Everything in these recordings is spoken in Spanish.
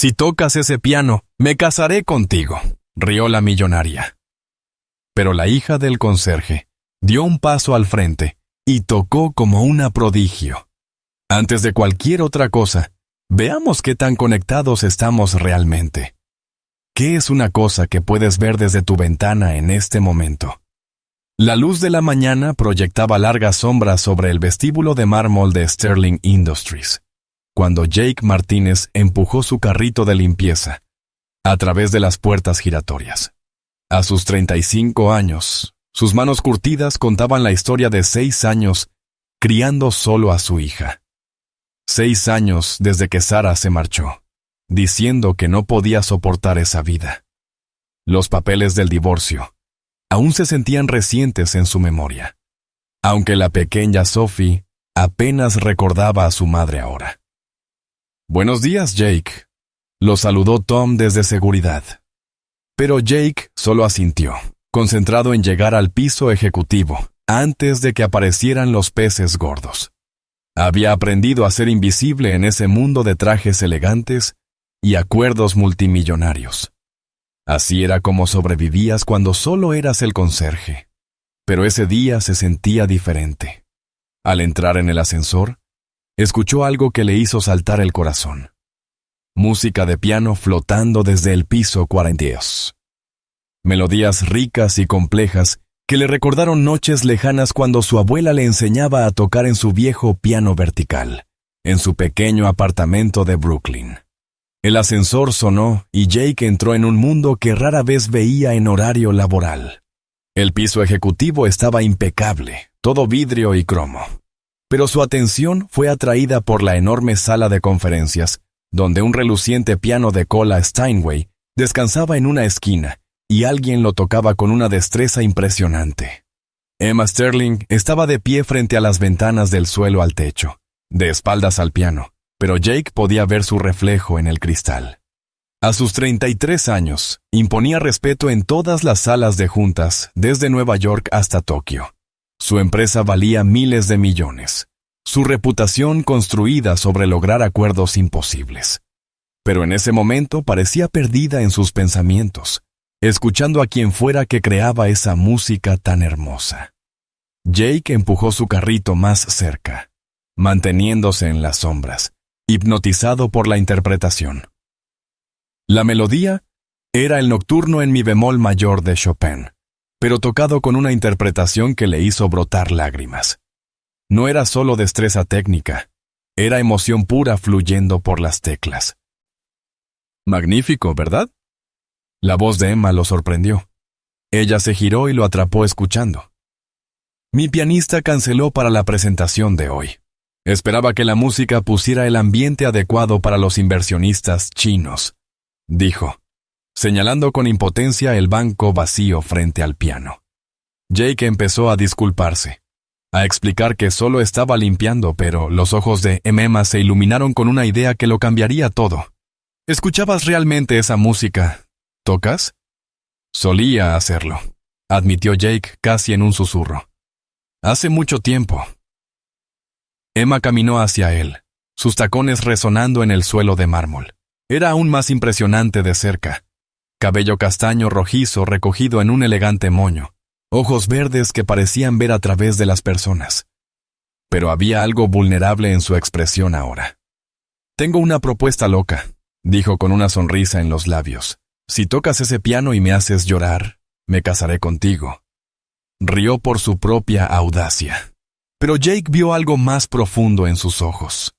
Si tocas ese piano, me casaré contigo, rió la millonaria. Pero la hija del conserje dio un paso al frente y tocó como una prodigio. Antes de cualquier otra cosa, veamos qué tan conectados estamos realmente. ¿Qué es una cosa que puedes ver desde tu ventana en este momento? La luz de la mañana proyectaba largas sombras sobre el vestíbulo de mármol de Sterling Industries, cuando Jake Martínez empujó su carrito de limpieza a través de las puertas giratorias. A sus 35 años, sus manos curtidas contaban la historia de 6 años criando solo a su hija. 6 años desde que Sara se marchó, diciendo que no podía soportar esa vida. Los papeles del divorcio aún se sentían recientes en su memoria, aunque la pequeña Sophie apenas recordaba a su madre ahora. «Buenos días, Jake», lo saludó Tom desde seguridad. Pero Jake solo asintió, concentrado en llegar al piso ejecutivo, antes de que aparecieran los peces gordos. Había aprendido a ser invisible en ese mundo de trajes elegantes y acuerdos multimillonarios. Así era como sobrevivías cuando solo eras el conserje. Pero ese día se sentía diferente. Al entrar en el ascensor, escuchó algo que le hizo saltar el corazón. Música de piano flotando desde el piso 42. Melodías ricas y complejas que le recordaron noches lejanas cuando su abuela le enseñaba a tocar en su viejo piano vertical, en su pequeño apartamento de Brooklyn. El ascensor sonó y Jake entró en un mundo que rara vez veía en horario laboral. El piso ejecutivo estaba impecable, todo vidrio y cromo. Pero su atención fue atraída por la enorme sala de conferencias, donde un reluciente piano de cola Steinway descansaba en una esquina y alguien lo tocaba con una destreza impresionante. Emma Sterling estaba de pie frente a las ventanas del suelo al techo, de espaldas al piano, pero Jake podía ver su reflejo en el cristal. A sus 33 años, imponía respeto en todas las salas de juntas, desde Nueva York hasta Tokio. Su empresa valía miles de millones. Su reputación construida sobre lograr acuerdos imposibles. Pero en ese momento parecía perdida en sus pensamientos, escuchando a quien fuera que creaba esa música tan hermosa. Jake empujó su carrito más cerca, manteniéndose en las sombras, hipnotizado por la interpretación. La melodía era el nocturno en mi bemol mayor de Chopin, pero tocado con una interpretación que le hizo brotar lágrimas. No era solo destreza técnica, era emoción pura fluyendo por las teclas. Magnífico, ¿verdad? La voz de Emma lo sorprendió. Ella se giró y lo atrapó escuchando. Mi pianista canceló para la presentación de hoy. Esperaba que la música pusiera el ambiente adecuado para los inversionistas chinos, dijo, señalando con impotencia el banco vacío frente al piano. Jake empezó a disculparse, a explicar que solo estaba limpiando, pero los ojos de Emma se iluminaron con una idea que lo cambiaría todo. ¿Escuchabas realmente esa música? ¿Tocas? Solía hacerlo, admitió Jake casi en un susurro. Hace mucho tiempo. Emma caminó hacia él, sus tacones resonando en el suelo de mármol. Era aún más impresionante de cerca. Cabello castaño rojizo recogido en un elegante moño, ojos verdes que parecían ver a través de las personas. Pero había algo vulnerable en su expresión ahora. Tengo una propuesta loca, dijo con una sonrisa en los labios. Si tocas ese piano y me haces llorar, me casaré contigo. Rió por su propia audacia. Pero Jake vio algo más profundo en sus ojos.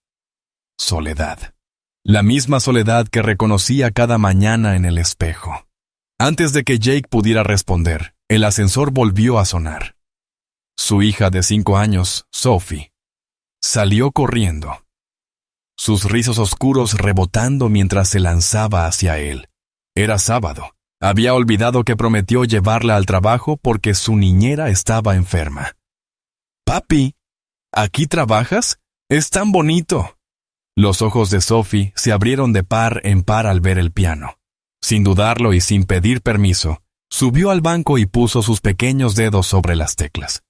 Soledad. La misma soledad que reconocía cada mañana en el espejo. Antes de que Jake pudiera responder, el ascensor volvió a sonar. Su hija de 5 años, Sophie, salió corriendo. Sus rizos oscuros rebotando mientras se lanzaba hacia él. Era sábado. Había olvidado que prometió llevarla al trabajo porque su niñera estaba enferma. «Papi, ¿aquí trabajas? Es tan bonito». Los ojos de Sophie se abrieron de par en par al ver el piano. Sin dudarlo y sin pedir permiso, subió al banco y puso sus pequeños dedos sobre las teclas.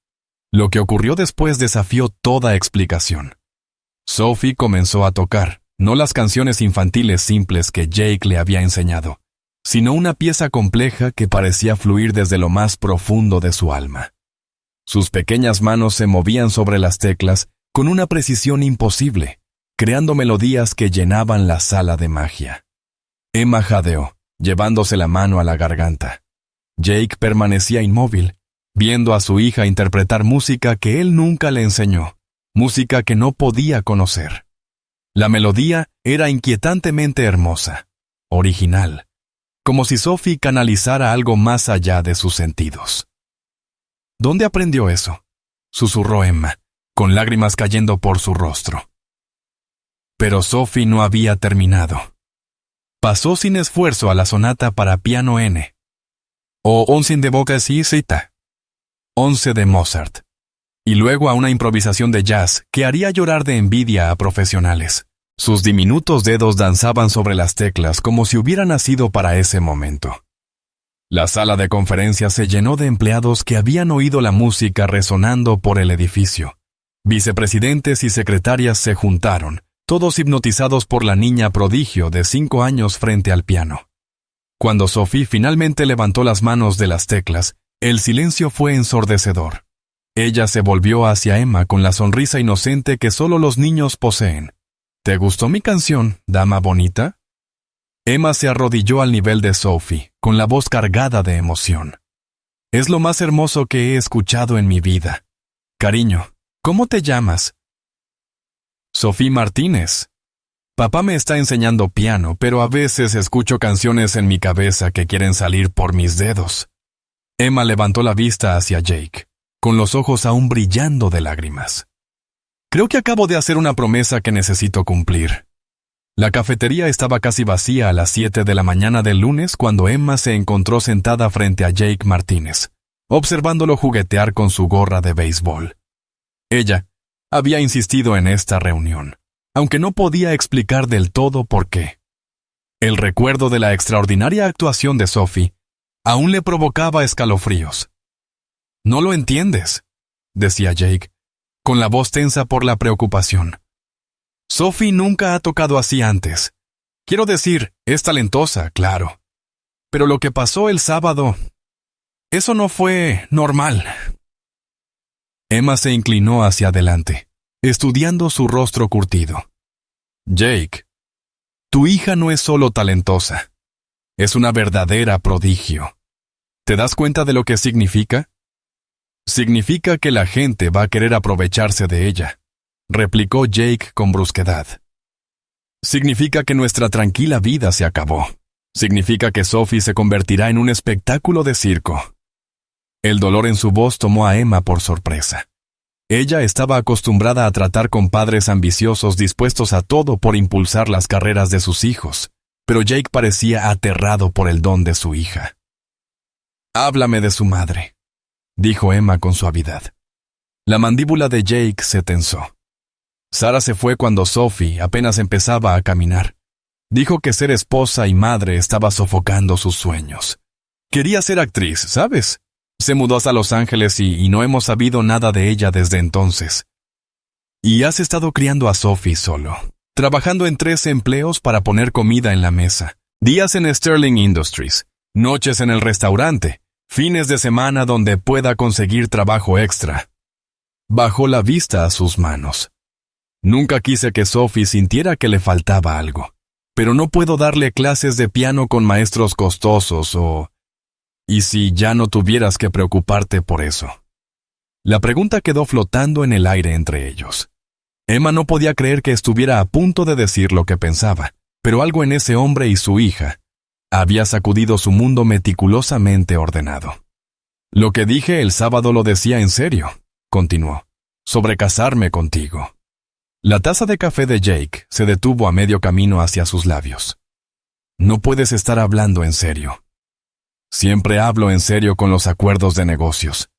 Lo que ocurrió después desafió toda explicación. Sophie comenzó a tocar, No las canciones infantiles simples que Jake le había enseñado, sino una pieza compleja que parecía fluir desde lo más profundo de su alma. Sus pequeñas manos se movían sobre las teclas con una precisión imposible, creando melodías que llenaban la sala de magia. Emma jadeó, llevándose la mano a la garganta. Jake permanecía inmóvil, viendo a su hija interpretar música que él nunca le enseñó, música que no podía conocer. La melodía era inquietantemente hermosa, original, como si Sophie canalizara algo más allá de sus sentidos. ¿Dónde aprendió eso?, susurró Emma, con lágrimas cayendo por su rostro. Pero Sophie no había terminado. Pasó sin esfuerzo a la sonata para piano N, o Once de Boca y Cita, 11 de Mozart, y luego a una improvisación de jazz que haría llorar de envidia a profesionales. Sus diminutos dedos danzaban sobre las teclas como si hubiera nacido para ese momento. La sala de conferencias se llenó de empleados que habían oído la música resonando por el edificio. Vicepresidentes y secretarias se juntaron, todos hipnotizados por la niña prodigio de 5 años frente al piano. Cuando Sophie finalmente levantó las manos de las teclas, el silencio fue ensordecedor. Ella se volvió hacia Emma con la sonrisa inocente que solo los niños poseen. ¿Te gustó mi canción, dama bonita? Emma se arrodilló al nivel de Sophie, con la voz cargada de emoción. Es lo más hermoso que he escuchado en mi vida. Cariño, ¿cómo te llamas? Sophie Martínez. Papá me está enseñando piano, pero a veces escucho canciones en mi cabeza que quieren salir por mis dedos. Emma levantó la vista hacia Jake, con los ojos aún brillando de lágrimas. Creo que acabo de hacer una promesa que necesito cumplir. La cafetería estaba casi vacía a las 7 de la mañana del lunes cuando Emma se encontró sentada frente a Jake Martínez, observándolo juguetear con su gorra de béisbol. Ella había insistido en esta reunión, aunque no podía explicar del todo por qué. El recuerdo de la extraordinaria actuación de Sophie aún le provocaba escalofríos. «No lo entiendes», decía Jake, con la voz tensa por la preocupación. Sophie nunca ha tocado así antes. Quiero decir, es talentosa, claro. Pero lo que pasó el sábado, eso no fue normal. Emma se inclinó hacia adelante, estudiando su rostro curtido. Jake, tu hija no es solo talentosa, es una verdadera prodigio. ¿Te das cuenta de lo que significa? Significa que la gente va a querer aprovecharse de ella, replicó Jake con brusquedad. Significa que nuestra tranquila vida se acabó. Significa que Sophie se convertirá en un espectáculo de circo. El dolor en su voz tomó a Emma por sorpresa. Ella estaba acostumbrada a tratar con padres ambiciosos dispuestos a todo por impulsar las carreras de sus hijos, pero Jake parecía aterrado por el don de su hija. «Háblame de su madre», dijo Emma con suavidad. La mandíbula de Jake se tensó. Sara se fue cuando Sophie apenas empezaba a caminar. Dijo que ser esposa y madre estaba sofocando sus sueños. Quería ser actriz, ¿sabes? Se mudó a Los Ángeles y no hemos sabido nada de ella desde entonces. Y has estado criando a Sophie solo, trabajando en 3 empleos para poner comida en la mesa, días en Sterling Industries, noches en el restaurante, fines de semana donde pueda conseguir trabajo extra. Bajó la vista a sus manos. Nunca quise que Sophie sintiera que le faltaba algo, pero no puedo darle clases de piano con maestros costosos o... ¿Y si ya no tuvieras que preocuparte por eso? La pregunta quedó flotando en el aire entre ellos. Emma no podía creer que estuviera a punto de decir lo que pensaba, pero algo en ese hombre y su hija había sacudido su mundo meticulosamente ordenado. Lo que dije el sábado lo decía en serio, continuó, sobre casarme contigo. La taza de café de Jake se detuvo a medio camino hacia sus labios. No puedes estar hablando en serio. Siempre hablo en serio con los acuerdos de negocios.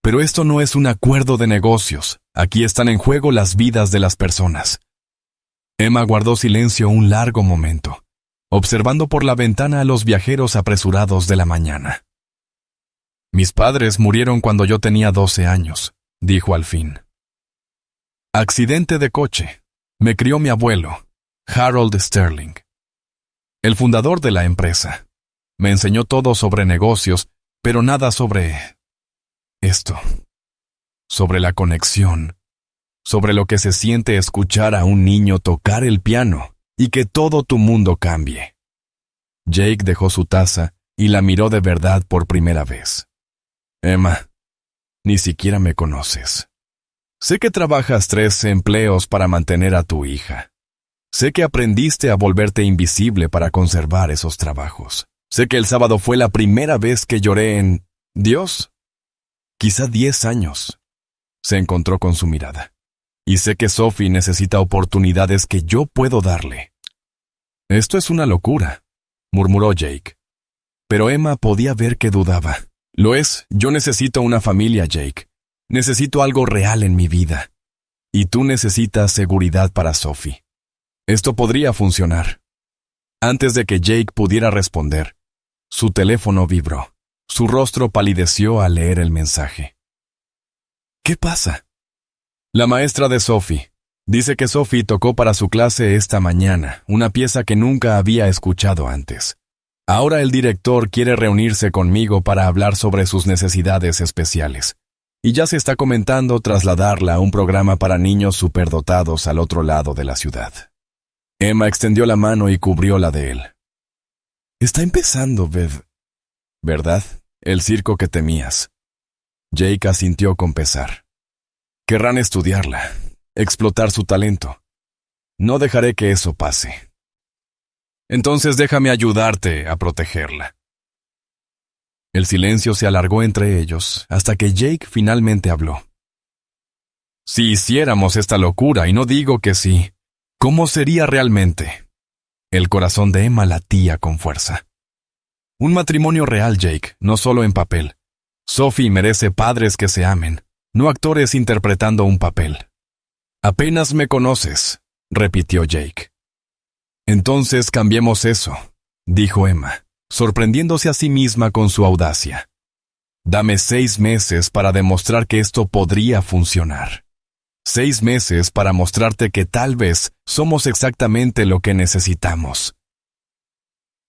Pero esto no es un acuerdo de negocios. Aquí están en juego las vidas de las personas. Emma guardó silencio un largo momento, observando por la ventana a los viajeros apresurados de la mañana. Mis padres murieron cuando yo tenía 12 años, dijo al fin. Accidente de coche. Me crió mi abuelo. Harold Sterling, el fundador de la empresa. Me enseñó todo sobre negocios, pero nada sobre esto, sobre la conexión, sobre lo que se siente escuchar a un niño tocar el piano y que todo tu mundo cambie. Jake dejó su taza y la miró de verdad por primera vez. Emma, ni siquiera me conoces. Sé que trabajas 3 empleos para mantener a tu hija. Sé que aprendiste a volverte invisible para conservar esos trabajos. Sé que el sábado fue la primera vez que lloré en... Dios, quizá 10 años. Se encontró con su mirada. Y sé que Sophie necesita oportunidades que yo puedo darle. Esto es una locura, murmuró Jake. Pero Emma podía ver que dudaba. Lo es, yo necesito una familia, Jake. Necesito algo real en mi vida. Y tú necesitas seguridad para Sophie. Esto podría funcionar. Antes de que Jake pudiera responder, su teléfono vibró. Su rostro palideció al leer el mensaje. ¿Qué pasa? La maestra de Sophie. Dice que Sophie tocó para su clase esta mañana, una pieza que nunca había escuchado antes. Ahora el director quiere reunirse conmigo para hablar sobre sus necesidades especiales. Y ya se está comentando trasladarla a un programa para niños superdotados al otro lado de la ciudad. Emma extendió la mano y cubrió la de él. Está empezando, Bev. ¿Verdad? El circo que temías. Jake asintió con pesar. Querrán estudiarla, explotar su talento. No dejaré que eso pase. Entonces déjame ayudarte a protegerla. El silencio se alargó entre ellos hasta que Jake finalmente habló. Si hiciéramos esta locura, y no digo que sí, ¿cómo sería realmente? El corazón de Emma latía con fuerza. Un matrimonio real, Jake, no solo en papel. Sophie merece padres que se amen, no actores interpretando un papel. Apenas me conoces, repitió Jake. Entonces cambiemos eso, dijo Emma, sorprendiéndose a sí misma con su audacia. Dame 6 meses para demostrar que esto podría funcionar. 6 meses para mostrarte que tal vez somos exactamente lo que necesitamos.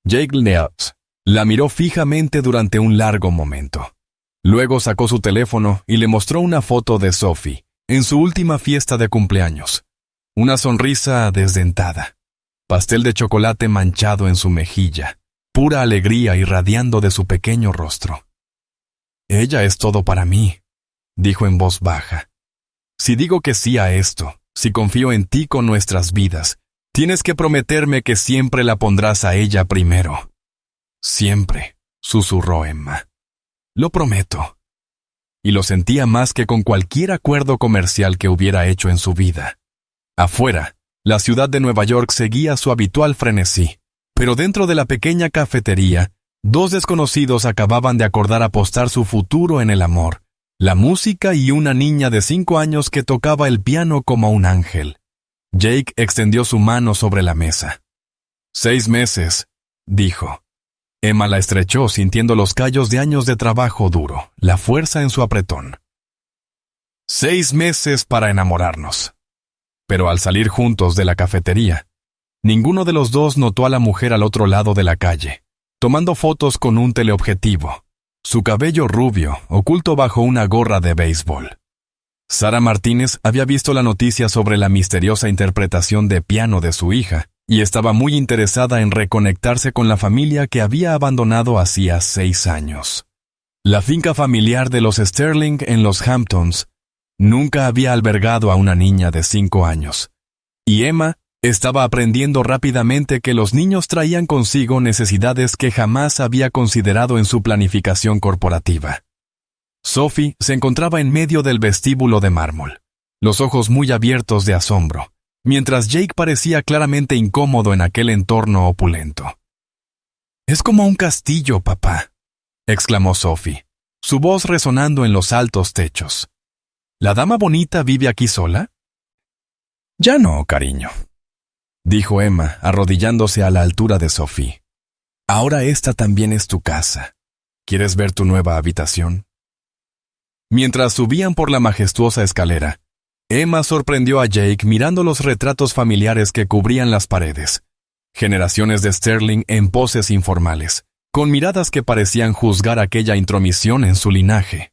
Jake Leals la miró fijamente durante un largo momento. Luego sacó su teléfono y le mostró una foto de Sophie en su última fiesta de cumpleaños. Una sonrisa desdentada, pastel de chocolate manchado en su mejilla, pura alegría irradiando de su pequeño rostro. Ella es todo para mí, dijo en voz baja. Si digo que sí a esto, si confío en ti con nuestras vidas, tienes que prometerme que siempre la pondrás a ella primero. Siempre, susurró Emma. Lo prometo. Y lo sentía más que con cualquier acuerdo comercial que hubiera hecho en su vida. Afuera, la ciudad de Nueva York seguía su habitual frenesí, pero dentro de la pequeña cafetería, 2 desconocidos acababan de acordar apostar su futuro en el amor, la música y una niña de 5 años que tocaba el piano como un ángel. Jake extendió su mano sobre la mesa. 6 meses, dijo. Emma la estrechó sintiendo los callos de años de trabajo duro, la fuerza en su apretón. 6 meses para enamorarnos. Pero al salir juntos de la cafetería, ninguno de los dos notó a la mujer al otro lado de la calle, tomando fotos con un teleobjetivo, su cabello rubio oculto bajo una gorra de béisbol. Sara Martínez había visto la noticia sobre la misteriosa interpretación de piano de su hija, y estaba muy interesada en reconectarse con la familia que había abandonado hacía 6 años. La finca familiar de los Sterling en los Hamptons nunca había albergado a una niña de 5 años, y Emma estaba aprendiendo rápidamente que los niños traían consigo necesidades que jamás había considerado en su planificación corporativa. Sophie se encontraba en medio del vestíbulo de mármol, los ojos muy abiertos de asombro, mientras Jake parecía claramente incómodo en aquel entorno opulento. «Es como un castillo, papá», exclamó Sophie, su voz resonando en los altos techos. «¿La dama bonita vive aquí sola?» «Ya no, cariño», dijo Emma, arrodillándose a la altura de Sophie. «Ahora esta también es tu casa. ¿Quieres ver tu nueva habitación?» Mientras subían por la majestuosa escalera, Emma sorprendió a Jake mirando los retratos familiares que cubrían las paredes. Generaciones de Sterling en poses informales, con miradas que parecían juzgar aquella intromisión en su linaje.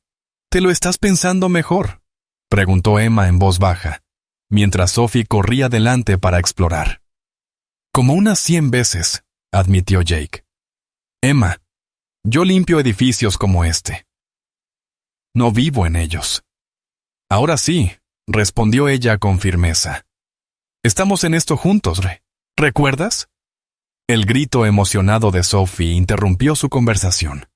¿Te lo estás pensando mejor?, preguntó Emma en voz baja, mientras Sophie corría delante para explorar. Como unas 100 veces, admitió Jake. Emma, yo limpio edificios como este. No vivo en ellos. Ahora sí, respondió ella con firmeza. Estamos en esto juntos, ¿recuerdas? El grito emocionado de Sophie interrumpió su conversación.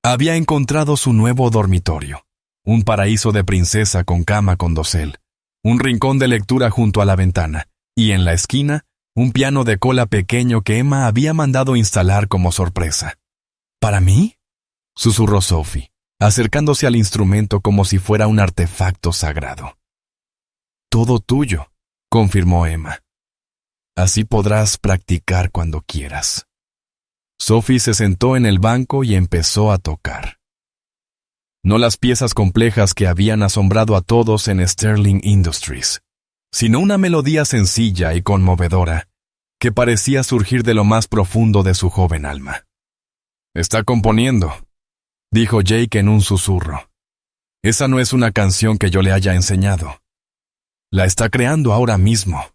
Había encontrado su nuevo dormitorio, un paraíso de princesa con cama con dosel, un rincón de lectura junto a la ventana, y en la esquina, un piano de cola pequeño que Emma había mandado instalar como sorpresa. ¿Para mí?, susurró Sophie, acercándose al instrumento como si fuera un artefacto sagrado. Todo tuyo, confirmó Emma. Así podrás practicar cuando quieras. Sophie se sentó en el banco y empezó a tocar. No las piezas complejas que habían asombrado a todos en Sterling Industries, sino una melodía sencilla y conmovedora que parecía surgir de lo más profundo de su joven alma. «Está componiendo», dijo Jake en un susurro. «Esa no es una canción que yo le haya enseñado. La está creando ahora mismo».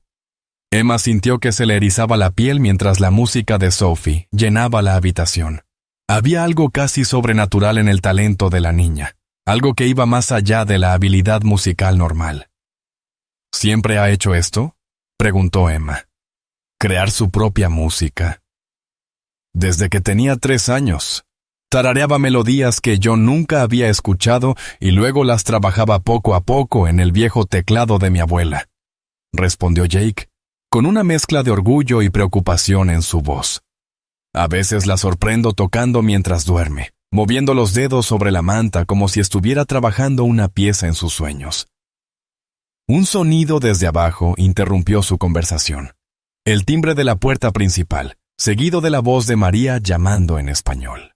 Emma sintió que se le erizaba la piel mientras la música de Sophie llenaba la habitación. Había algo casi sobrenatural en el talento de la niña, algo que iba más allá de la habilidad musical normal. ¿Siempre ha hecho esto?, preguntó Emma. ¿Crear su propia música? Desde que tenía 3 años. Tarareaba melodías que yo nunca había escuchado y luego las trabajaba poco a poco en el viejo teclado de mi abuela, respondió Jake, con una mezcla de orgullo y preocupación en su voz. A veces la sorprendo tocando mientras duerme, moviendo los dedos sobre la manta como si estuviera trabajando una pieza en sus sueños. Un sonido desde abajo interrumpió su conversación. El timbre de la puerta principal, seguido de la voz de María llamando en español.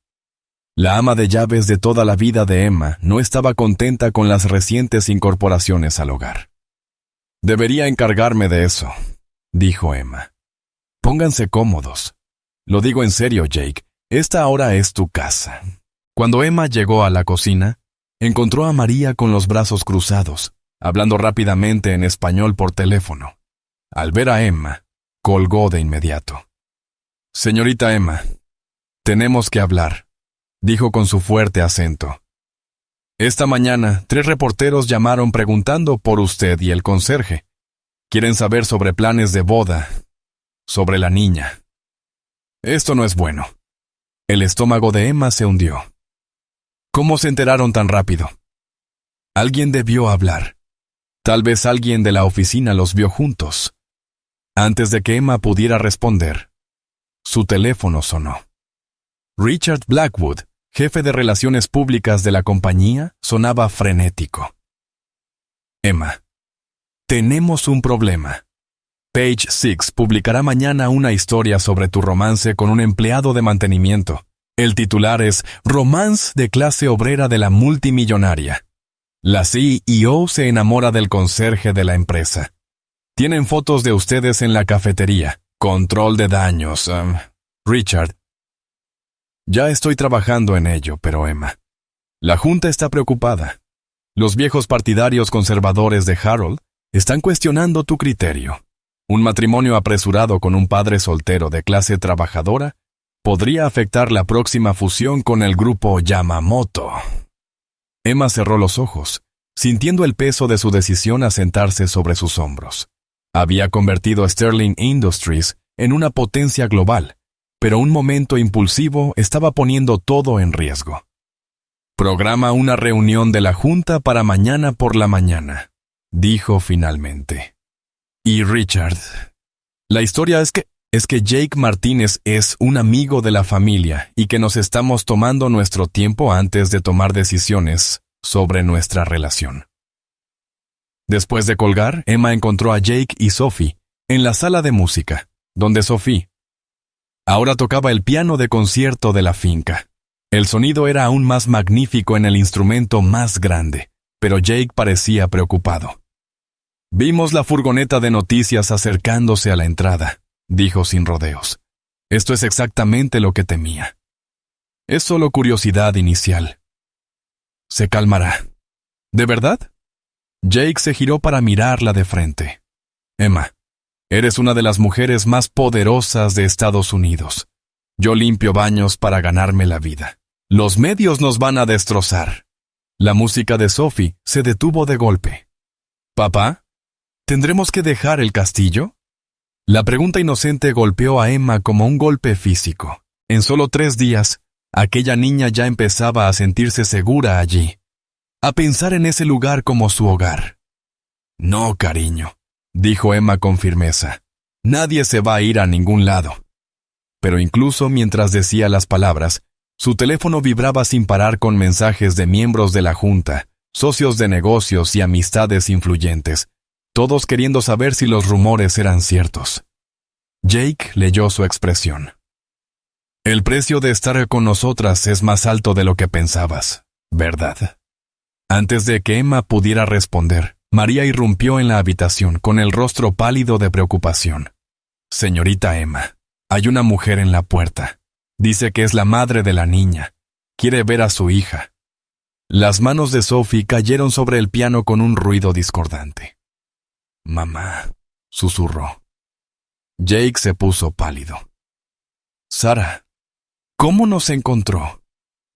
La ama de llaves de toda la vida de Emma no estaba contenta con las recientes incorporaciones al hogar. «Debería encargarme de eso», dijo Emma. «Pónganse cómodos. Lo digo en serio, Jake, esta ahora es tu casa». Cuando Emma llegó a la cocina, encontró a María con los brazos cruzados, hablando rápidamente en español por teléfono. Al ver a Emma, colgó de inmediato. «Señorita Emma, tenemos que hablar», dijo con su fuerte acento. «Esta mañana, 3 reporteros llamaron preguntando por usted y el conserje. Quieren saber sobre planes de boda, sobre la niña. Esto no es bueno». El estómago de Emma se hundió. ¿Cómo se enteraron tan rápido? Alguien debió hablar. Tal vez alguien de la oficina los vio juntos. Antes de que Emma pudiera responder, su teléfono sonó. Richard Blackwood, jefe de relaciones públicas de la compañía, sonaba frenético. «Emma, tenemos un problema. Page Six publicará mañana una historia sobre tu romance con un empleado de mantenimiento. El titular es Romance de clase obrera de la multimillonaria. La CEO se enamora del conserje de la empresa. Tienen fotos de ustedes en la cafetería. Control de daños. Richard. Ya estoy trabajando en ello, pero Emma. La Junta está preocupada. Los viejos partidarios conservadores de Harold están cuestionando tu criterio. Un matrimonio apresurado con un padre soltero de clase trabajadora podría afectar la próxima fusión con el grupo Yamamoto». Emma cerró los ojos, sintiendo el peso de su decisión asentarse sobre sus hombros. Había convertido a Sterling Industries en una potencia global, pero un momento impulsivo estaba poniendo todo en riesgo. «Programa una reunión de la Junta para mañana por la mañana», dijo finalmente. «Y Richard, la historia es que Jake Martínez es un amigo de la familia y que nos estamos tomando nuestro tiempo antes de tomar decisiones sobre nuestra relación». Después de colgar, Emma encontró a Jake y Sophie en la sala de música, donde Sophie ahora tocaba el piano de concierto de la finca. El sonido era aún más magnífico en el instrumento más grande, pero Jake parecía preocupado. Vimos la furgoneta de noticias acercándose a la entrada, dijo sin rodeos. Esto es exactamente lo que temía. Es solo curiosidad inicial. Se calmará. ¿De verdad? Jake se giró para mirarla de frente. Emma, eres una de las mujeres más poderosas de Estados Unidos. Yo limpio baños para ganarme la vida. Los medios nos van a destrozar. La música de Sophie se detuvo de golpe. ¿Papá? ¿Tendremos que dejar el castillo? La pregunta inocente golpeó a Emma como un golpe físico. En solo 3 días, aquella niña ya empezaba a sentirse segura allí, a pensar en ese lugar como su hogar. No, cariño, dijo Emma con firmeza. Nadie se va a ir a ningún lado. Pero incluso mientras decía las palabras, su teléfono vibraba sin parar con mensajes de miembros de la junta, socios de negocios y amistades influyentes, todos queriendo saber si los rumores eran ciertos. Jake leyó su expresión. El precio de estar con nosotras es más alto de lo que pensabas, ¿verdad? Antes de que Emma pudiera responder, María irrumpió en la habitación con el rostro pálido de preocupación. Señorita Emma, hay una mujer en la puerta. Dice que es la madre de la niña. Quiere ver a su hija. Las manos de Sophie cayeron sobre el piano con un ruido discordante. Mamá, susurró. Jake se puso pálido. Sara, ¿cómo nos encontró?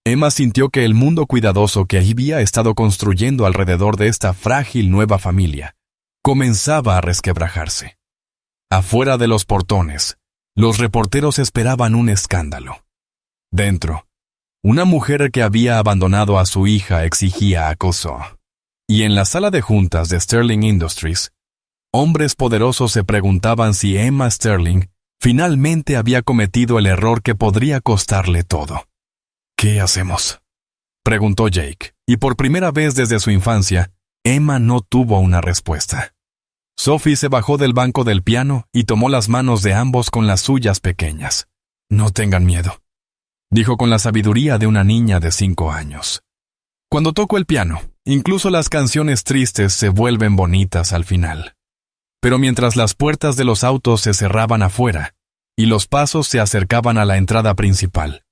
Emma sintió que el mundo cuidadoso que había estado construyendo alrededor de esta frágil nueva familia comenzaba a resquebrajarse. Afuera de los portones, los reporteros esperaban un escándalo. Dentro, una mujer que había abandonado a su hija exigía acoso. Y en la sala de juntas de Sterling Industries, hombres poderosos se preguntaban si Emma Sterling finalmente había cometido el error que podría costarle todo. ¿Qué hacemos?, preguntó Jake, y por primera vez desde su infancia, Emma no tuvo una respuesta. Sophie se bajó del banco del piano y tomó las manos de ambos con las suyas pequeñas. No tengan miedo, dijo con la sabiduría de una niña de 5 años. Cuando toco el piano, incluso las canciones tristes se vuelven bonitas al final. Pero mientras las puertas de los autos se cerraban afuera y los pasos se acercaban a la entrada principal,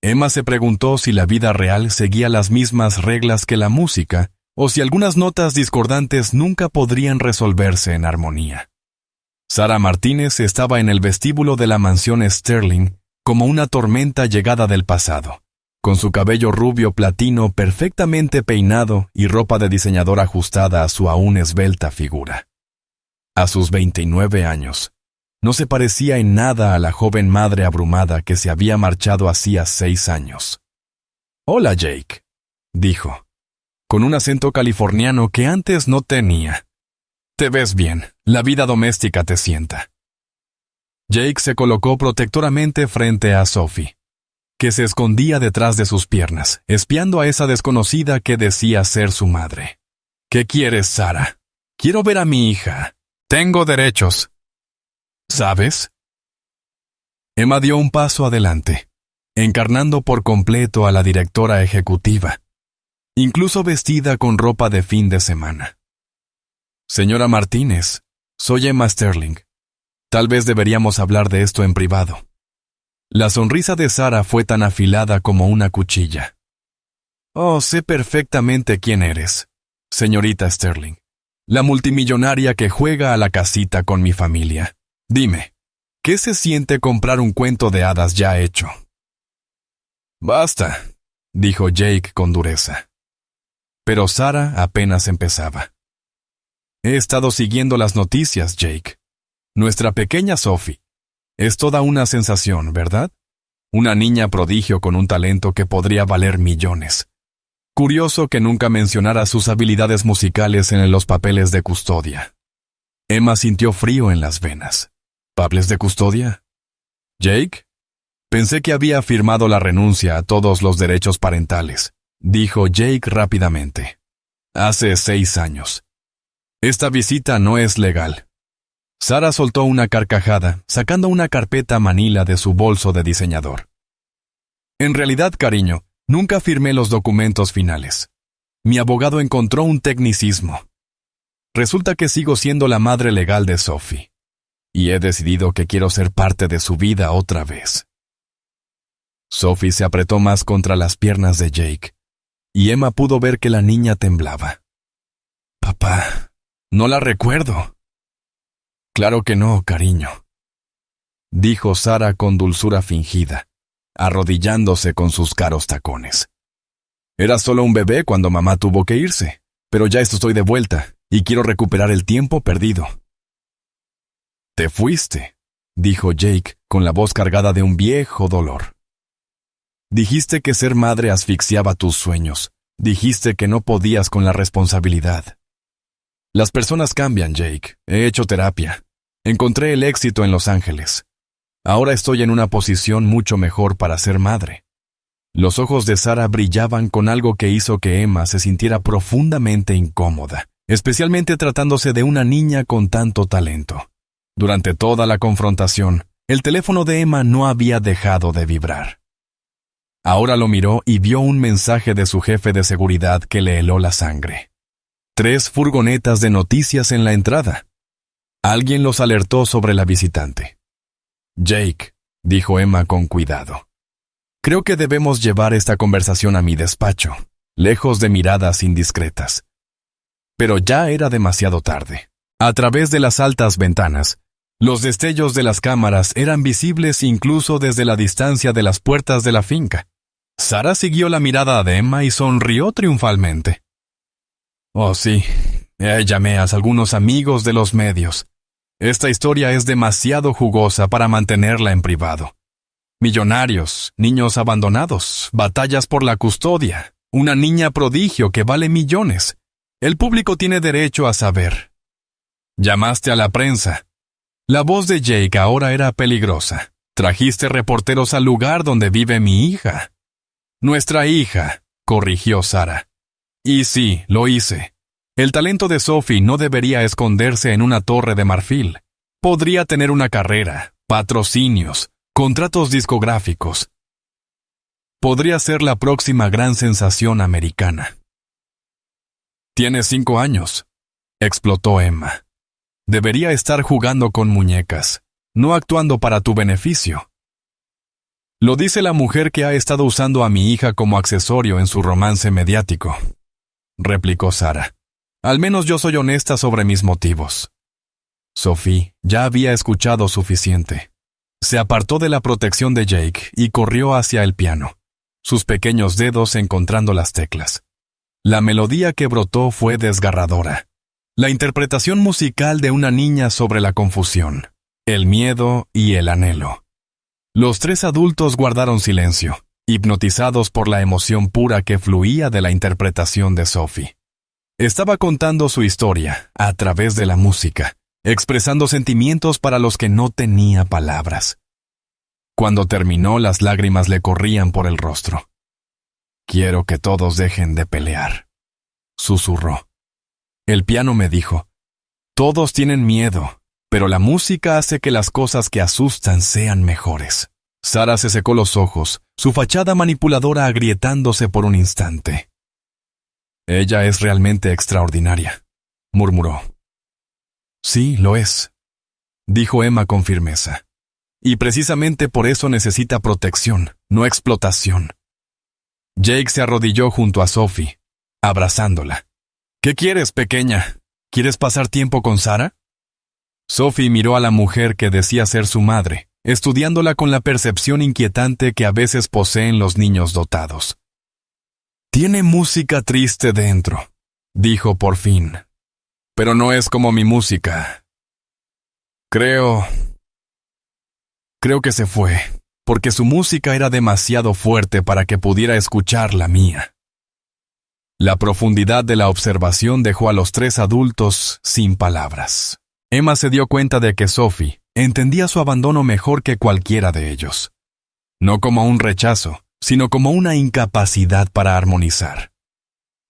Emma se preguntó si la vida real seguía las mismas reglas que la música o si algunas notas discordantes nunca podrían resolverse en armonía. Sara Martínez estaba en el vestíbulo de la mansión Sterling como una tormenta llegada del pasado, con su cabello rubio platino perfectamente peinado y ropa de diseñador ajustada a su aún esbelta figura. A sus 29 años, no se parecía en nada a la joven madre abrumada que se había marchado hacía 6 años. «Hola, Jake», dijo, con un acento californiano que antes no tenía. «Te ves bien, la vida doméstica te sienta». Jake se colocó protectoramente frente a Sophie, que se escondía detrás de sus piernas, espiando a esa desconocida que decía ser su madre. «¿Qué quieres, Sara? Quiero ver a mi hija. Tengo derechos. ¿Sabes?». Emma dio un paso adelante, encarnando por completo a la directora ejecutiva, incluso vestida con ropa de fin de semana. «Señora Martínez, soy Emma Sterling. Tal vez deberíamos hablar de esto en privado». La sonrisa de Sara fue tan afilada como una cuchilla. «Oh, sé perfectamente quién eres, señorita Sterling. La multimillonaria que juega a la casita con mi familia. Dime, ¿qué se siente comprar un cuento de hadas ya hecho?» «Basta», dijo Jake con dureza. Pero Sara apenas empezaba. «He estado siguiendo las noticias, Jake. Nuestra pequeña Sophie. Es toda una sensación, ¿verdad? Una niña prodigio con un talento que podría valer millones. Curioso que nunca mencionara sus habilidades musicales en los papeles de custodia». Emma sintió frío en las venas. ¿Papeles de custodia? ¿Jake? Pensé que había firmado la renuncia a todos los derechos parentales, dijo Jake rápidamente. Hace 6 años. Esta visita no es legal. Sara soltó una carcajada, sacando una carpeta manila de su bolso de diseñador. En realidad, cariño, nunca firmé los documentos finales. Mi abogado encontró un tecnicismo. resulta que sigo siendo la madre legal de Sophie. Y he decidido que quiero ser parte de su vida otra vez. Sophie se apretó más contra las piernas de Jake, y Emma pudo ver que la niña temblaba. Papá, no la recuerdo. Claro que no, cariño, dijo Sara con dulzura fingida, arrodillándose con sus caros tacones. Era solo un bebé cuando mamá tuvo que irse, pero ya estoy de vuelta y quiero recuperar el tiempo perdido. Te fuiste, dijo Jake con la voz cargada de un viejo dolor. Dijiste que ser madre asfixiaba tus sueños. Dijiste que no podías con la responsabilidad. Las personas cambian, Jake. He hecho terapia. Encontré el éxito en Los Ángeles. Ahora estoy en una posición mucho mejor para ser madre. Los ojos de Sara brillaban con algo que hizo que Emma se sintiera profundamente incómoda, especialmente tratándose de una niña con tanto talento. Durante toda la confrontación, el teléfono de Emma no había dejado de vibrar. Ahora lo miró y vio un mensaje de su jefe de seguridad que le heló la sangre. 3 furgonetas de noticias en la entrada. Alguien los alertó sobre la visitante. Jake, dijo Emma con cuidado. Creo que debemos llevar esta conversación a mi despacho, lejos de miradas indiscretas. Pero ya era demasiado tarde. A través de las altas ventanas, los destellos de las cámaras eran visibles incluso desde la distancia de las puertas de la finca. Sara siguió la mirada de Emma y sonrió triunfalmente. Oh, sí, llamé a algunos amigos de los medios. Esta historia es demasiado jugosa para mantenerla en privado. Millonarios, niños abandonados, batallas por la custodia, una niña prodigio que vale millones. El público tiene derecho a saber. Llamaste a la prensa. La voz de Jake ahora era peligrosa. Trajiste reporteros al lugar donde vive mi hija. Nuestra hija, corrigió Sara. Y sí, lo hice. El talento de Sophie no debería esconderse en una torre de marfil. Podría tener una carrera, patrocinios, contratos discográficos. Podría ser la próxima gran sensación americana. Tienes 5 años, explotó Emma. Debería estar jugando con muñecas, no actuando para tu beneficio. Lo dice la mujer que ha estado usando a mi hija como accesorio en su romance mediático, replicó Sara. Al menos yo soy honesta sobre mis motivos. Sophie ya había escuchado suficiente. Se apartó de la protección de Jake y corrió hacia el piano, sus pequeños dedos encontrando las teclas. La melodía que brotó fue desgarradora. La interpretación musical de una niña sobre la confusión, el miedo y el anhelo. Los 3 adultos guardaron silencio, hipnotizados por la emoción pura que fluía de la interpretación de Sophie. Estaba contando su historia a través de la música, expresando sentimientos para los que no tenía palabras. Cuando terminó, las lágrimas le corrían por el rostro. Quiero que todos dejen de pelear, susurró. El piano me dijo, todos tienen miedo, pero la música hace que las cosas que asustan sean mejores. Sara se secó los ojos, su fachada manipuladora agrietándose por un instante. Ella es realmente extraordinaria, murmuró. Sí, lo es, dijo Emma con firmeza. Y precisamente por eso necesita protección, no explotación. Jake se arrodilló junto a Sophie, abrazándola. ¿Qué quieres, pequeña? ¿Quieres pasar tiempo con Sara? Sophie miró a la mujer que decía ser su madre, estudiándola con la percepción inquietante que a veces poseen los niños dotados. Tiene música triste dentro, dijo por fin. Pero no es como mi música. Creo que se fue, porque su música era demasiado fuerte para que pudiera escuchar la mía. La profundidad de la observación dejó a los 3 adultos sin palabras. Emma se dio cuenta de que Sophie entendía su abandono mejor que cualquiera de ellos. No como un rechazo, sino como una incapacidad para armonizar.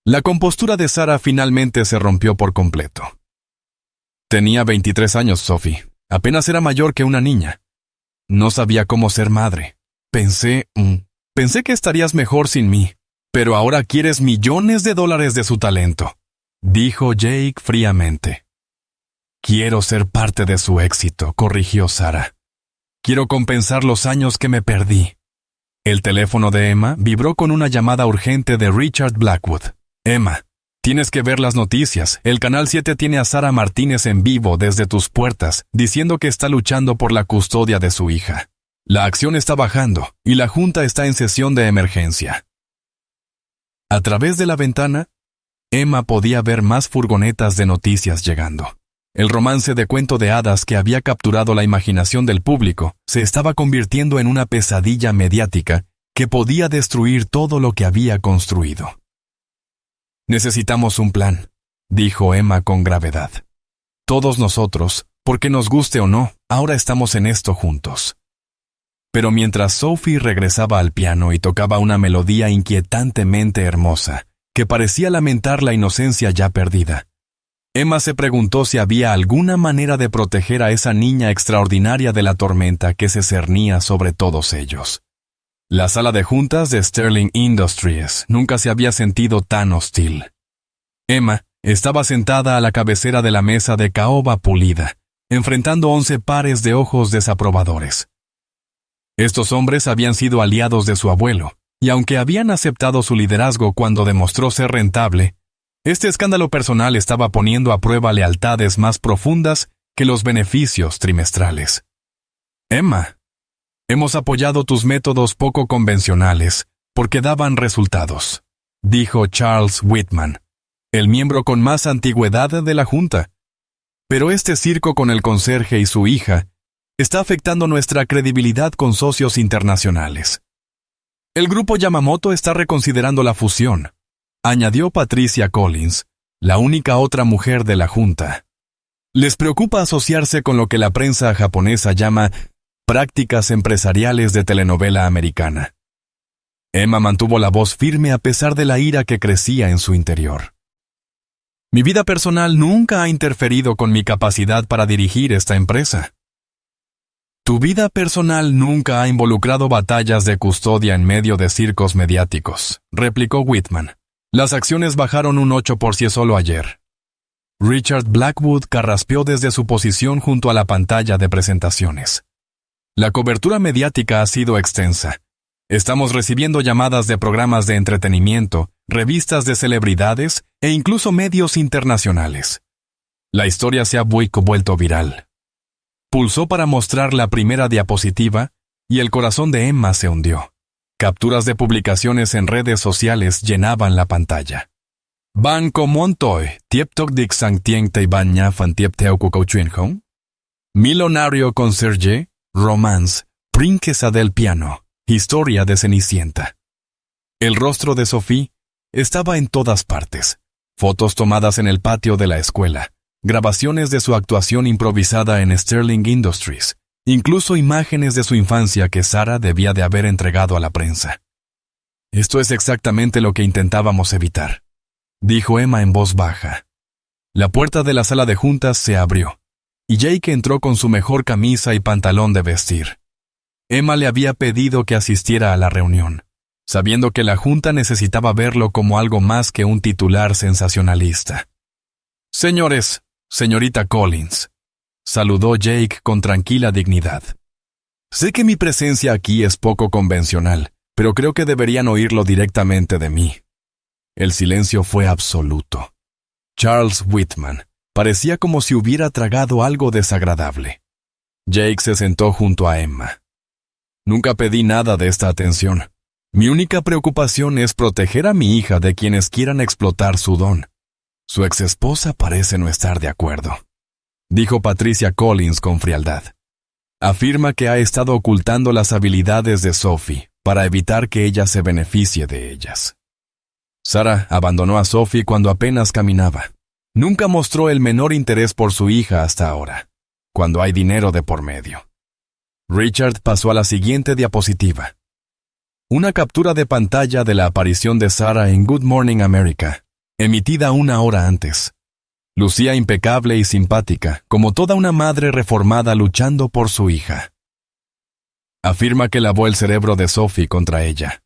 La compostura de Sara finalmente se rompió por completo. Tenía 23 años, Sophie. Apenas era mayor que una niña. No sabía cómo ser madre. Pensé que estarías mejor sin mí. Pero ahora quieres millones de dólares de su talento. dijo Jake fríamente. Quiero ser parte de su éxito, corrigió Sarah. Quiero compensar los años que me perdí. El teléfono de Emma vibró con una llamada urgente de Richard Blackwood. Emma, tienes que ver las noticias. El Canal 7 tiene a Sarah Martínez en vivo desde tus puertas, diciendo que está luchando por la custodia de su hija. La acción está bajando y la junta está en sesión de emergencia. A través de la ventana, Emma podía ver más furgonetas de noticias llegando. El romance de cuento de hadas que había capturado la imaginación del público se estaba convirtiendo en una pesadilla mediática que podía destruir todo lo que había construido. Necesitamos un plan, dijo Emma con gravedad. Todos nosotros, porque nos guste o no, ahora estamos en esto juntos. Pero mientras Sophie regresaba al piano y tocaba una melodía inquietantemente hermosa, que parecía lamentar la inocencia ya perdida, Emma se preguntó si había alguna manera de proteger a esa niña extraordinaria de la tormenta que se cernía sobre todos ellos. La sala de juntas de Sterling Industries nunca se había sentido tan hostil. Emma estaba sentada a la cabecera de la mesa de caoba pulida, enfrentando 11 pares de ojos desaprobadores. Estos hombres habían sido aliados de su abuelo, y aunque habían aceptado su liderazgo cuando demostró ser rentable, este escándalo personal estaba poniendo a prueba lealtades más profundas que los beneficios trimestrales. Emma, hemos apoyado tus métodos poco convencionales porque daban resultados, dijo Charles Whitman, el miembro con más antigüedad de la Junta. Pero este circo con el conserje y su hija está afectando nuestra credibilidad con socios internacionales. El grupo Yamamoto está reconsiderando la fusión, añadió Patricia Collins, la única otra mujer de la Junta. Les preocupa asociarse con lo que la prensa japonesa llama prácticas empresariales de telenovela americana. Emma mantuvo la voz firme a pesar de la ira que crecía en su interior. Mi vida personal nunca ha interferido con mi capacidad para dirigir esta empresa. Tu vida personal nunca ha involucrado batallas de custodia en medio de circos mediáticos, replicó Whitman. Las acciones bajaron un 8 por sí solo ayer. Richard Blackwood carraspeó desde su posición junto a la pantalla de presentaciones. La cobertura mediática ha sido extensa. Estamos recibiendo llamadas de programas de entretenimiento, revistas de celebridades e incluso medios internacionales. La historia se ha vuelto viral. Pulsó para mostrar la primera diapositiva y el corazón de Emma se hundió. Capturas de publicaciones en redes sociales llenaban la pantalla. Ban Montoy, Tiep Tok Dik Sang Tien Te Baña Fan Tiep Teo Kukou Chuen Hong. Milonario Conserje, Romance, Princesa del Piano, Historia de Cenicienta. El rostro de Sophie estaba en todas partes. Fotos tomadas en el patio de la escuela, grabaciones de su actuación improvisada en Sterling Industries, incluso imágenes de su infancia que Sarah debía de haber entregado a la prensa. Esto es exactamente lo que intentábamos evitar, dijo Emma en voz baja. La puerta de la sala de juntas se abrió, y Jake entró con su mejor camisa y pantalón de vestir. Emma le había pedido que asistiera a la reunión, sabiendo que la junta necesitaba verlo como algo más que un titular sensacionalista. Señores, señorita Collins, saludó Jake con tranquila dignidad. Sé que mi presencia aquí es poco convencional, pero creo que deberían oírlo directamente de mí. El silencio fue absoluto. Charles Whitman parecía como si hubiera tragado algo desagradable. Jake se sentó junto a Emma. Nunca pedí nada de esta atención. Mi única preocupación es proteger a mi hija de quienes quieran explotar su don. Su exesposa parece no estar de acuerdo, dijo Patricia Collins con frialdad. Afirma que ha estado ocultando las habilidades de Sophie para evitar que ella se beneficie de ellas. Sarah abandonó a Sophie cuando apenas caminaba. Nunca mostró el menor interés por su hija hasta ahora, cuando hay dinero de por medio. Richard pasó a la siguiente diapositiva. Una captura de pantalla de la aparición de Sarah en Good Morning America, emitida 1 hora antes. Lucía impecable y simpática, como toda una madre reformada luchando por su hija. Afirma que lavó el cerebro de Sophie contra ella,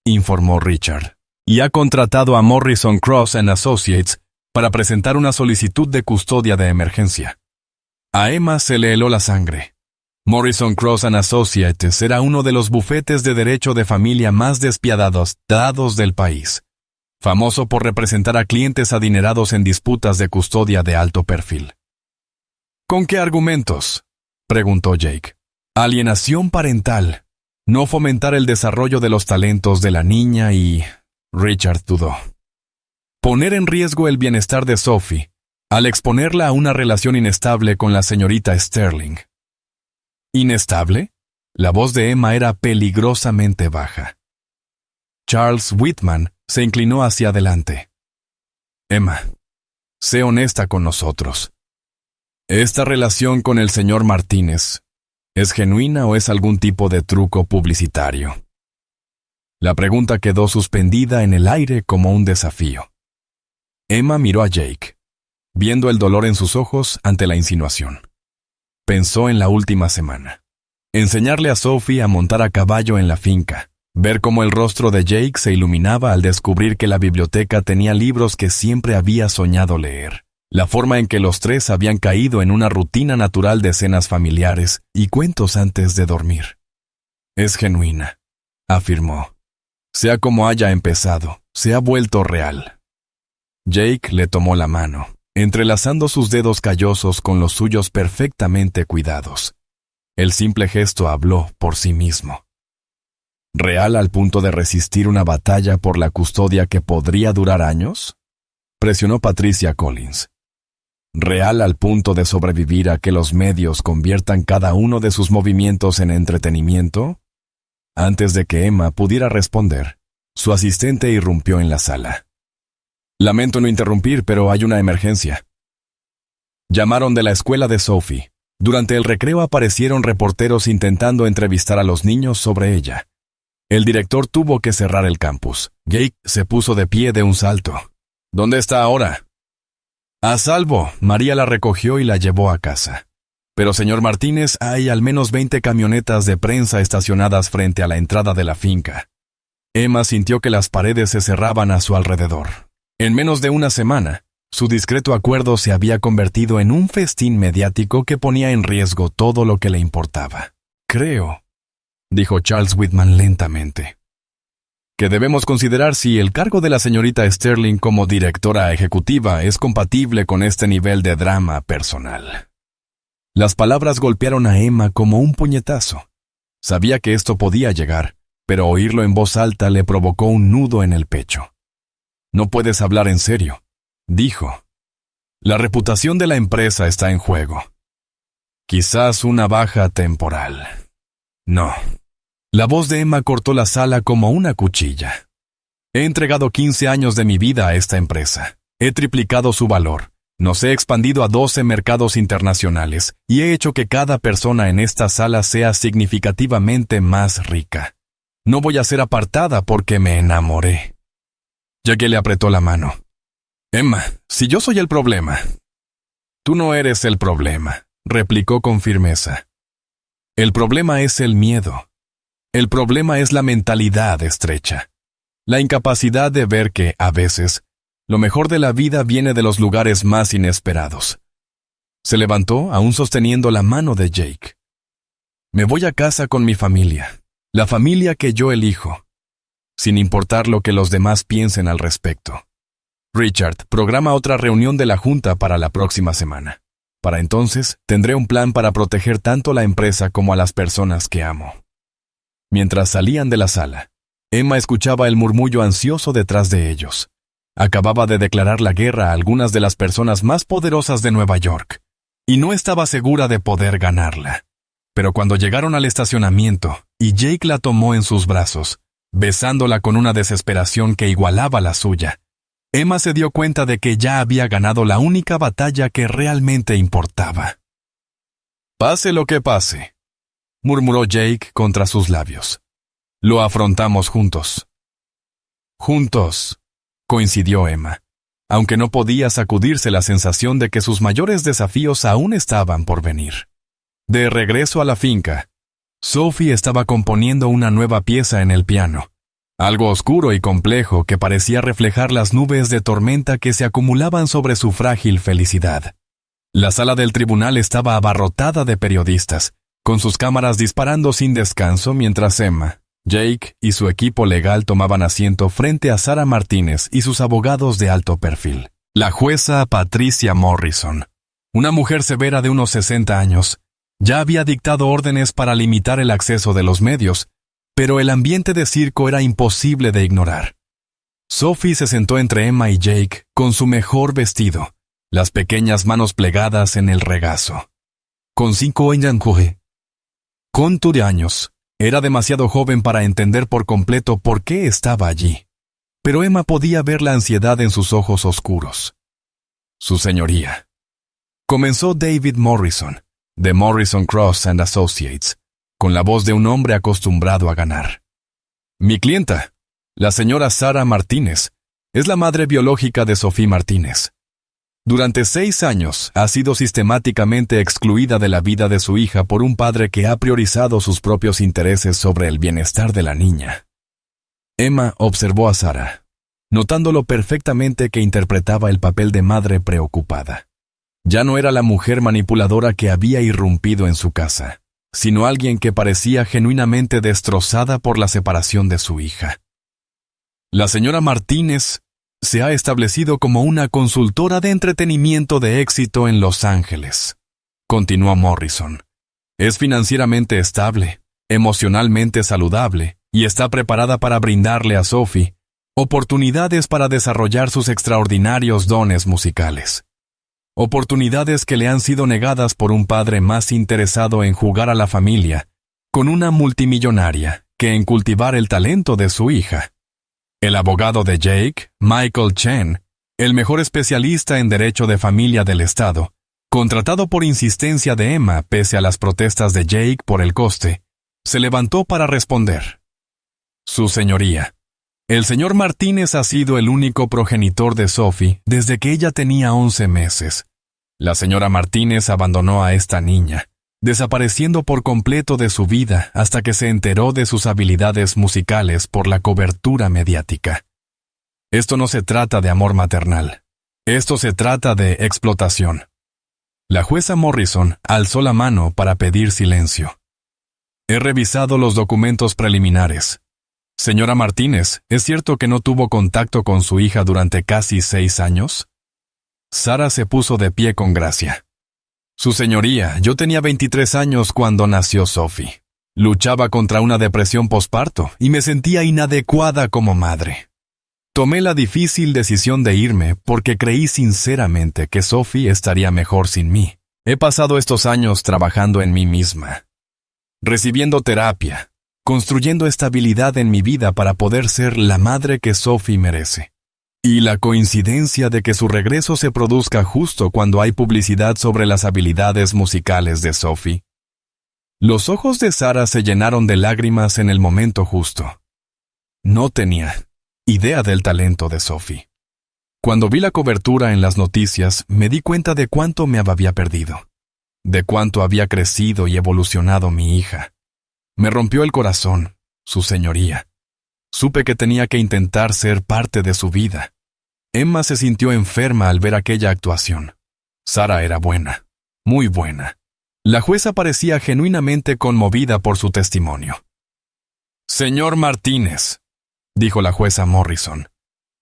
informó Richard, y ha contratado a Morrison Cross & Associates para presentar una solicitud de custodia de emergencia. A Emma se le heló la sangre. Morrison Cross and Associates era uno de los bufetes de derecho de familia más despiadados del país, famoso por representar a clientes adinerados en disputas de custodia de alto perfil. ¿Con qué argumentos?, preguntó Jake. Alienación parental, no fomentar el desarrollo de los talentos de la niña y... Richard dudó. Poner en riesgo el bienestar de Sophie, al exponerla a una relación inestable con la señorita Sterling. ¿Inestable? La voz de Emma era peligrosamente baja. Charles Whitman se inclinó hacia adelante. Emma, sé honesta con nosotros. ¿Esta relación con el señor Martínez es genuina o es algún tipo de truco publicitario? La pregunta quedó suspendida en el aire como un desafío. Emma miró a Jake, viendo el dolor en sus ojos ante la insinuación. Pensó en la última semana. Enseñarle a Sophie a montar a caballo en la finca, ver cómo el rostro de Jake se iluminaba al descubrir que la biblioteca tenía libros que siempre había soñado leer, la forma en que los tres habían caído en una rutina natural de cenas familiares y cuentos antes de dormir. Es genuina, afirmó. Sea como haya empezado, se ha vuelto real. Jake le tomó la mano, entrelazando sus dedos callosos con los suyos perfectamente cuidados. El simple gesto habló por sí mismo. ¿Real al punto de resistir una batalla por la custodia que podría durar años?, presionó Patricia Collins. ¿Real al punto de sobrevivir a que los medios conviertan cada uno de sus movimientos en entretenimiento? Antes de que Emma pudiera responder, su asistente irrumpió en la sala. Lamento no interrumpir, pero hay una emergencia. Llamaron de la escuela de Sophie. Durante el recreo aparecieron reporteros intentando entrevistar a los niños sobre ella. El director tuvo que cerrar el campus. Jake se puso de pie de un salto. ¿Dónde está ahora? A salvo, María la recogió y la llevó a casa. Pero señor Martínez, hay al menos 20 camionetas de prensa estacionadas frente a la entrada de la finca. Emma sintió que las paredes se cerraban a su alrededor. En menos de una semana, su discreto acuerdo se había convertido en un festín mediático que ponía en riesgo todo lo que le importaba. Creo, dijo Charles Whitman lentamente, que debemos considerar si el cargo de la señorita Sterling como directora ejecutiva es compatible con este nivel de drama personal. Las palabras golpearon a Emma como un puñetazo. Sabía que esto podía llegar, pero oírlo en voz alta le provocó un nudo en el pecho. No puedes hablar en serio, dijo. La reputación de la empresa está en juego. Quizás una baja temporal. No. La voz de Emma cortó la sala como una cuchilla. He entregado 15 años de mi vida a esta empresa. He triplicado su valor. Nos he expandido a 12 mercados internacionales y he hecho que cada persona en esta sala sea significativamente más rica. No voy a ser apartada porque me enamoré. Jake le apretó la mano. Emma, si yo soy el problema. Tú no eres el problema, replicó con firmeza. El problema es el miedo. El problema es la mentalidad estrecha. La incapacidad de ver que, a veces, lo mejor de la vida viene de los lugares más inesperados. Se levantó, aún sosteniendo la mano de Jake. Me voy a casa con mi familia, la familia que yo elijo, sin importar lo que los demás piensen al respecto. Richard, programa otra reunión de la junta para la próxima semana. Para entonces, tendré un plan para proteger tanto la empresa como a las personas que amo. Mientras salían de la sala, Emma escuchaba el murmullo ansioso detrás de ellos. Acababa de declarar la guerra a algunas de las personas más poderosas de Nueva York, y no estaba segura de poder ganarla. Pero cuando llegaron al estacionamiento, y Jake la tomó en sus brazos, besándola con una desesperación que igualaba la suya, Emma se dio cuenta de que ya había ganado la única batalla que realmente importaba. Pase lo que pase, murmuró Jake contra sus labios. Lo afrontamos juntos. Juntos, coincidió Emma, aunque no podía sacudirse la sensación de que sus mayores desafíos aún estaban por venir. De regreso a la finca, Sophie estaba componiendo una nueva pieza en el piano. algo oscuro y complejo que parecía reflejar las nubes de tormenta que se acumulaban sobre su frágil felicidad. La sala del tribunal estaba abarrotada de periodistas, con sus cámaras disparando sin descanso mientras Emma, Jake y su equipo legal tomaban asiento frente a Sarah Martínez y sus abogados de alto perfil. La jueza Patricia Morrison, una mujer severa de unos 60 años, ya había dictado órdenes para limitar el acceso de los medios, pero el ambiente de circo era imposible de ignorar. Sophie se sentó entre Emma y Jake con su mejor vestido, las pequeñas manos plegadas en el regazo. Con 5 años, era demasiado joven para entender por completo por qué estaba allí, pero Emma podía ver la ansiedad en sus ojos oscuros. Su señoría. Comenzó David Morrison, de Morrison Cross and Associates, con la voz de un hombre acostumbrado a ganar. Mi clienta, la señora Sarah Martínez, es la madre biológica de Sophie Martínez. Durante 6 años ha sido sistemáticamente excluida de la vida de su hija por un padre que ha priorizado sus propios intereses sobre el bienestar de la niña. Emma observó a Sarah, notándolo perfectamente que interpretaba el papel de madre preocupada. Ya no era la mujer manipuladora que había irrumpido en su casa, sino alguien que parecía genuinamente destrozada por la separación de su hija. La señora Martínez se ha establecido como una consultora de entretenimiento de éxito en Los Ángeles, continuó Morrison. Es financieramente estable, emocionalmente saludable y está preparada para brindarle a Sophie oportunidades para desarrollar sus extraordinarios dones musicales. Oportunidades que le han sido negadas por un padre más interesado en jugar a la familia con una multimillonaria que en cultivar el talento de su hija. El abogado de Jake, Michael Chen, el mejor especialista en derecho de familia del estado, contratado por insistencia de Emma pese a las protestas de Jake por el coste, se levantó para responder. Su señoría, el señor Martínez ha sido el único progenitor de Sophie desde que ella tenía 11 meses. La señora Martínez abandonó a esta niña, desapareciendo por completo de su vida hasta que se enteró de sus habilidades musicales por la cobertura mediática. Esto no se trata de amor maternal. Esto se trata de explotación. La jueza Morrison alzó la mano para pedir silencio. He revisado los documentos preliminares. Señora Martínez, ¿es cierto que no tuvo contacto con su hija durante casi 6 años? Sarah se puso de pie con gracia. Su señoría, yo tenía 23 años cuando nació Sophie. Luchaba contra una depresión posparto y me sentía inadecuada como madre. Tomé la difícil decisión de irme porque creí sinceramente que Sophie estaría mejor sin mí. He pasado estos años trabajando en mí misma, recibiendo terapia, construyendo estabilidad en mi vida para poder ser la madre que Sophie merece. Y la coincidencia de que su regreso se produzca justo cuando hay publicidad sobre las habilidades musicales de Sophie. Los ojos de Sarah se llenaron de lágrimas en el momento justo. No tenía idea del talento de Sophie. Cuando vi la cobertura en las noticias, me di cuenta de cuánto me había perdido, de cuánto había crecido y evolucionado mi hija. Me rompió el corazón, su señoría. Supe que tenía que intentar ser parte de su vida. Emma se sintió enferma al ver aquella actuación. Sarah era buena, muy buena. La jueza parecía genuinamente conmovida por su testimonio. Señor Martínez, dijo la jueza Morrison,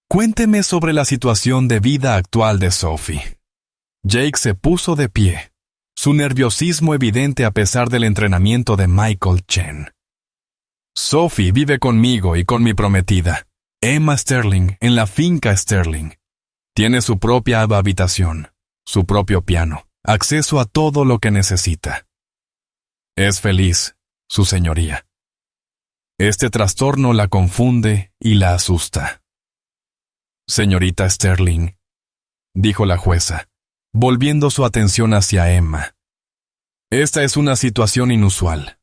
cuénteme sobre la situación de vida actual de Sophie. Jake se puso de pie, su nerviosismo evidente a pesar del entrenamiento de Michael Chen. Sophie vive conmigo y con mi prometida, Emma Sterling, en la finca Sterling. Tiene su propia habitación, su propio piano, acceso a todo lo que necesita. Es feliz, su señoría. Este trastorno la confunde y la asusta. Señorita Sterling, dijo la jueza, volviendo su atención hacia Emma. Esta es una situación inusual.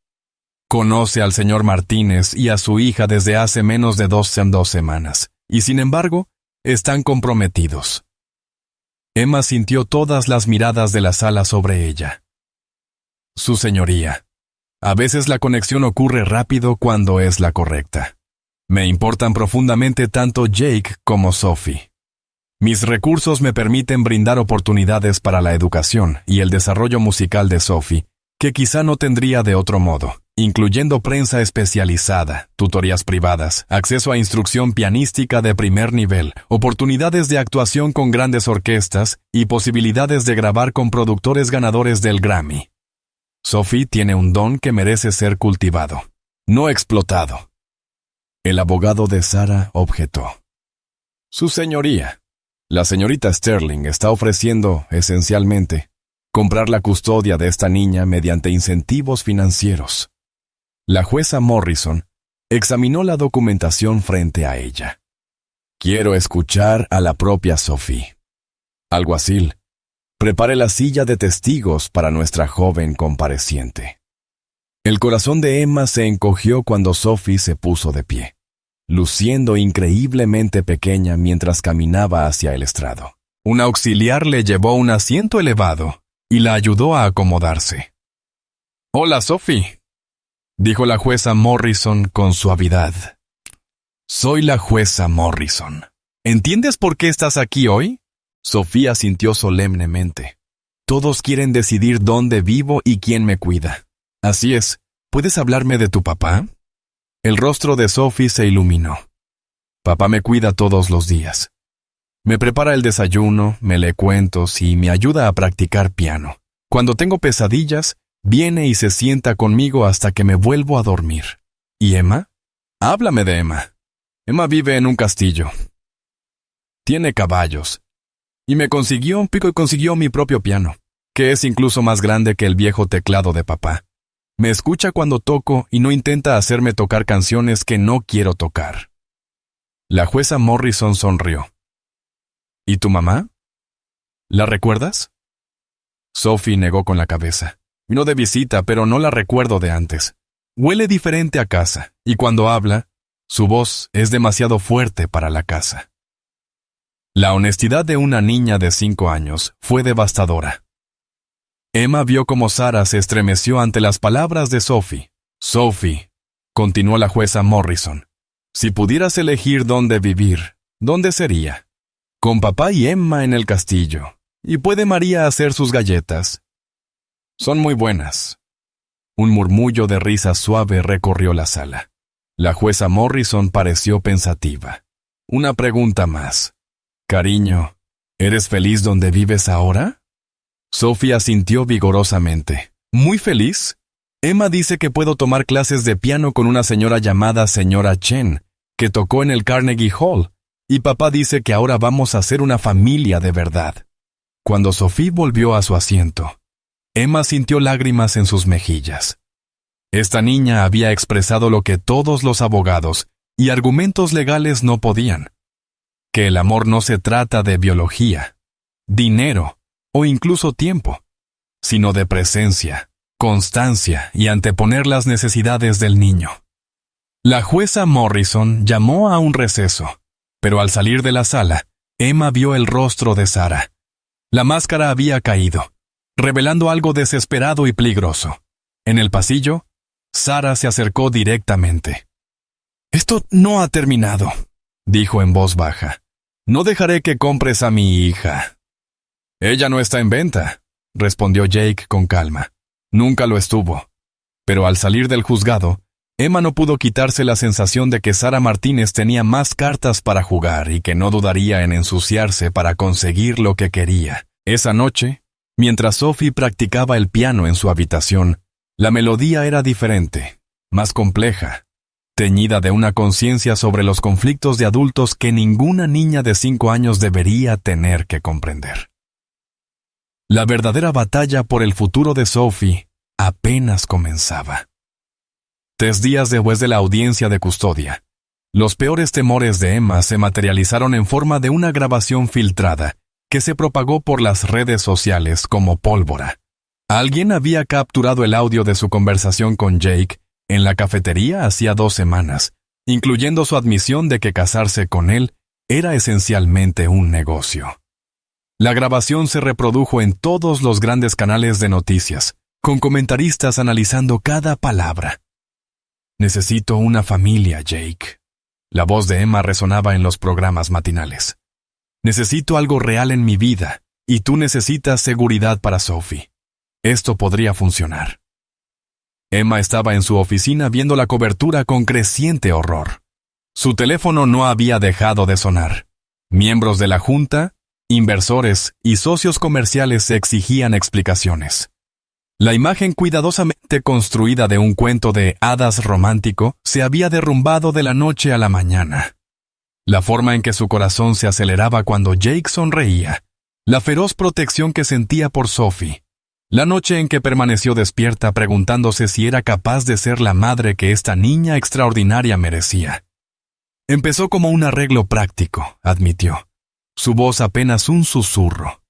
Conoce al señor Martínez y a su hija desde hace menos de 2 semanas, y sin embargo, están comprometidos. Emma sintió todas las miradas de la sala sobre ella. Su señoría, a veces la conexión ocurre rápido cuando es la correcta. Me importan profundamente tanto Jake como Sophie. Mis recursos me permiten brindar oportunidades para la educación y el desarrollo musical de Sophie, que quizá no tendría de otro modo, incluyendo prensa especializada, tutorías privadas, acceso a instrucción pianística de primer nivel, oportunidades de actuación con grandes orquestas y posibilidades de grabar con productores ganadores del Grammy. Sophie tiene un don que merece ser cultivado, no explotado. El abogado de Sarah objetó. Su señoría, la señorita Sterling está ofreciendo, esencialmente, comprar la custodia de esta niña mediante incentivos financieros. La jueza Morrison examinó la documentación frente a ella. Quiero escuchar a la propia Sophie. Alguacil, prepare la silla de testigos para nuestra joven compareciente. El corazón de Emma se encogió cuando Sophie se puso de pie, luciendo increíblemente pequeña mientras caminaba hacia el estrado. Un auxiliar le llevó un asiento elevado y la ayudó a acomodarse. «Hola, Sophie», dijo la jueza Morrison con suavidad. «Soy la jueza Morrison. ¿Entiendes por qué estás aquí hoy?» Sofía asintió solemnemente. «Todos quieren decidir dónde vivo y quién me cuida. Así es, ¿puedes hablarme de tu papá?» El rostro de Sophie se iluminó. «Papá me cuida todos los días. Me prepara el desayuno, me lee cuentos y me ayuda a practicar piano. Cuando tengo pesadillas, viene y se sienta conmigo hasta que me vuelvo a dormir. ¿Y Emma? Háblame de Emma. Emma vive en un castillo. Tiene caballos. Y me consiguió mi propio piano, que es incluso más grande que el viejo teclado de papá. Me escucha cuando toco y no intenta hacerme tocar canciones que no quiero tocar». La jueza Morrison sonrió. «¿Y tu mamá? ¿La recuerdas?» Sophie negó con la cabeza. «Vino de visita, pero no la recuerdo de antes. Huele diferente a casa, y cuando habla, su voz es demasiado fuerte para la casa». La honestidad de una niña de 5 años fue devastadora. Emma vio cómo Sarah se estremeció ante las palabras de Sophie. «Sophie», continuó la jueza Morrison, «si pudieras elegir dónde vivir, ¿dónde sería? Con papá y Emma en el castillo. Y puede María hacer sus galletas. Son muy buenas». Un murmullo de risa suave recorrió la sala. La jueza Morrison pareció pensativa. «Una pregunta más. Cariño, ¿eres feliz donde vives ahora?» Sophie asintió vigorosamente. «¿Muy feliz? Emma dice que puedo tomar clases de piano con una señora llamada señora Chen, que tocó en el Carnegie Hall, y papá dice que ahora vamos a ser una familia de verdad». Cuando Sophie volvió a su asiento, Emma sintió lágrimas en sus mejillas. Esta niña había expresado lo que todos los abogados y argumentos legales no podían: que el amor no se trata de biología, dinero o incluso tiempo, sino de presencia, constancia y anteponer las necesidades del niño. La jueza Morrison llamó a un receso, pero al salir de la sala, Emma vio el rostro de Sarah. La máscara había caído, revelando algo desesperado y peligroso. En el pasillo, Sarah se acercó directamente. «Esto no ha terminado», dijo en voz baja. «No dejaré que compres a mi hija». «Ella no está en venta», respondió Jake con calma. «Nunca lo estuvo». Pero al salir del juzgado, Emma no pudo quitarse la sensación de que Sarah Martínez tenía más cartas para jugar y que no dudaría en ensuciarse para conseguir lo que quería. Esa noche, mientras Sophie practicaba el piano en su habitación, la melodía era diferente, más compleja, teñida de una conciencia sobre los conflictos de adultos que ninguna niña de 5 años debería tener que comprender. La verdadera batalla por el futuro de Sophie apenas comenzaba. 3 días después de la audiencia de custodia, los peores temores de Emma se materializaron en forma de una grabación filtrada que se propagó por las redes sociales como pólvora. Alguien había capturado el audio de su conversación con Jake en la cafetería hacía 2 semanas, incluyendo su admisión de que casarse con él era esencialmente un negocio. La grabación se reprodujo en todos los grandes canales de noticias, con comentaristas analizando cada palabra. «Necesito una familia, Jake», La voz de Emma resonaba en los programas matinales. Necesito algo real en mi vida, y tú necesitas seguridad para Sophie. Esto podría funcionar. Emma estaba en su oficina viendo la cobertura con creciente horror. Su teléfono no había dejado de sonar. Miembros de la junta, inversores y socios comerciales se exigían explicaciones. La imagen cuidadosamente construida de un cuento de hadas romántico se había derrumbado de la noche a la mañana. La forma en que su corazón se aceleraba cuando Jake sonreía, la feroz protección que sentía por Sophie, la noche en que permaneció despierta preguntándose si era capaz de ser la madre que esta niña extraordinaria merecía. Empezó como un arreglo práctico, admitió. Su voz apenas un susurro.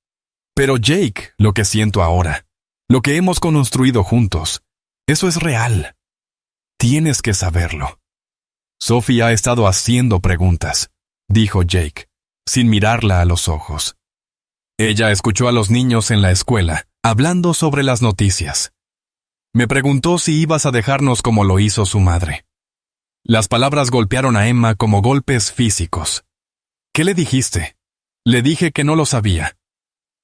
Pero Jake, lo que siento ahora, lo que hemos construido juntos, eso es real. Tienes que saberlo. Sophie ha estado haciendo preguntas, dijo Jake, sin mirarla a los ojos. Ella escuchó a los niños en la escuela, hablando sobre las noticias. Me preguntó si ibas a dejarnos como lo hizo su madre. Las palabras golpearon a Emma como golpes físicos. ¿Qué le dijiste? Le dije que no lo sabía.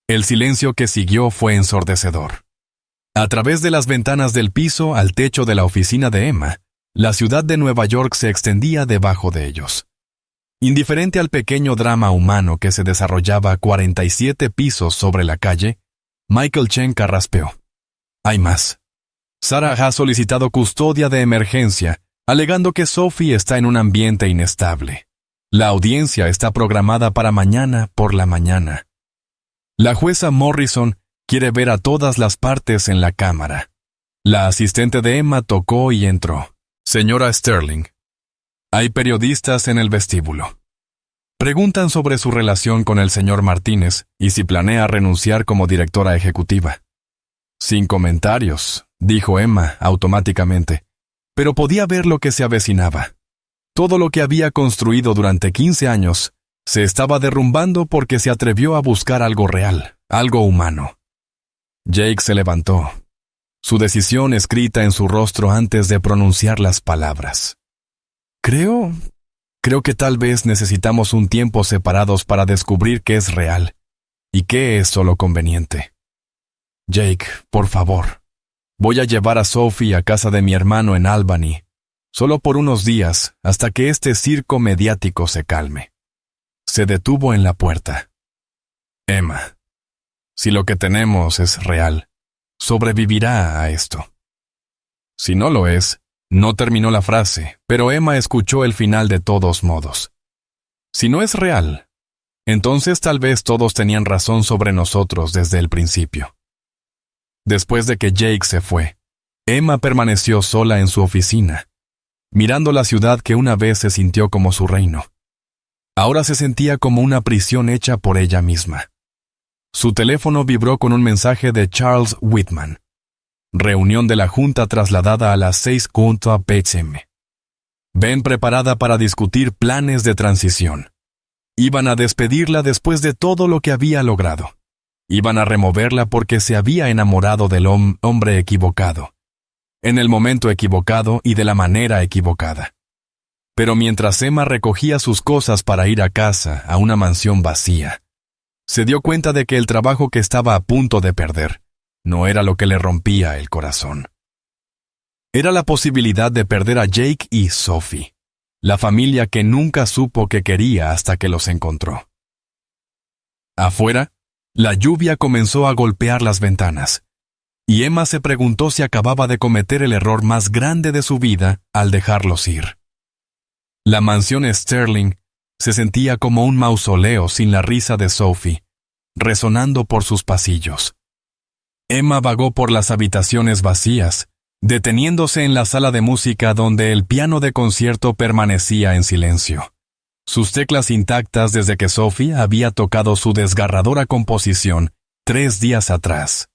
El silencio que siguió fue ensordecedor. A través de las ventanas del piso al techo de la oficina de Emma, la ciudad de Nueva York se extendía debajo de ellos. Indiferente al pequeño drama humano que se desarrollaba a 47 pisos sobre la calle, Michael Chen carraspeó. Hay más. Sarah ha solicitado custodia de emergencia, alegando que Sophie está en un ambiente inestable. La audiencia está programada para mañana por la mañana. La jueza Morrison quiere ver a todas las partes en la cámara. La asistente de Emma tocó y entró. Señora Sterling. Hay periodistas en el vestíbulo. Preguntan sobre su relación con el señor Martínez y si planea renunciar como directora ejecutiva. Sin comentarios, dijo Emma automáticamente, pero podía ver lo que se avecinaba. Todo lo que había construido durante 15 años se estaba derrumbando porque se atrevió a buscar algo real, algo humano. Jake se levantó, su decisión escrita en su rostro antes de pronunciar las palabras. Creo que tal vez necesitamos un tiempo separados para descubrir qué es real y qué es solo conveniente. Jake, por favor, voy a llevar a Sophie a casa de mi hermano en Albany, solo por unos días, hasta que este circo mediático se calme. Se detuvo en la puerta. Emma, si lo que tenemos es real, sobrevivirá a esto. Si no lo es, no terminó la frase, pero Emma escuchó el final de todos modos. Si no es real, entonces tal vez todos tenían razón sobre nosotros desde el principio. Después de que Jake se fue, Emma permaneció sola en su oficina, mirando la ciudad que una vez se sintió como su reino. Ahora se sentía como una prisión hecha por ella misma. Su teléfono vibró con un mensaje de Charles Whitman. Reunión de la Junta trasladada a las 6:00 p.m. Ven preparada para discutir planes de transición. Iban a despedirla después de todo lo que había logrado. Iban a removerla porque se había enamorado del hombre equivocado, en el momento equivocado y de la manera equivocada. Pero mientras Emma recogía sus cosas para ir a casa, a una mansión vacía, se dio cuenta de que el trabajo que estaba a punto de perder no era lo que le rompía el corazón. Era la posibilidad de perder a Jake y Sophie, la familia que nunca supo que quería hasta que los encontró. Afuera, la lluvia comenzó a golpear las ventanas, y Emma se preguntó si acababa de cometer el error más grande de su vida al dejarlos ir. La mansión Sterling se sentía como un mausoleo sin la risa de Sophie, resonando por sus pasillos. Emma vagó por las habitaciones vacías, deteniéndose en la sala de música donde el piano de concierto permanecía en silencio, sus teclas intactas desde que Sophie había tocado su desgarradora composición 3 días atrás.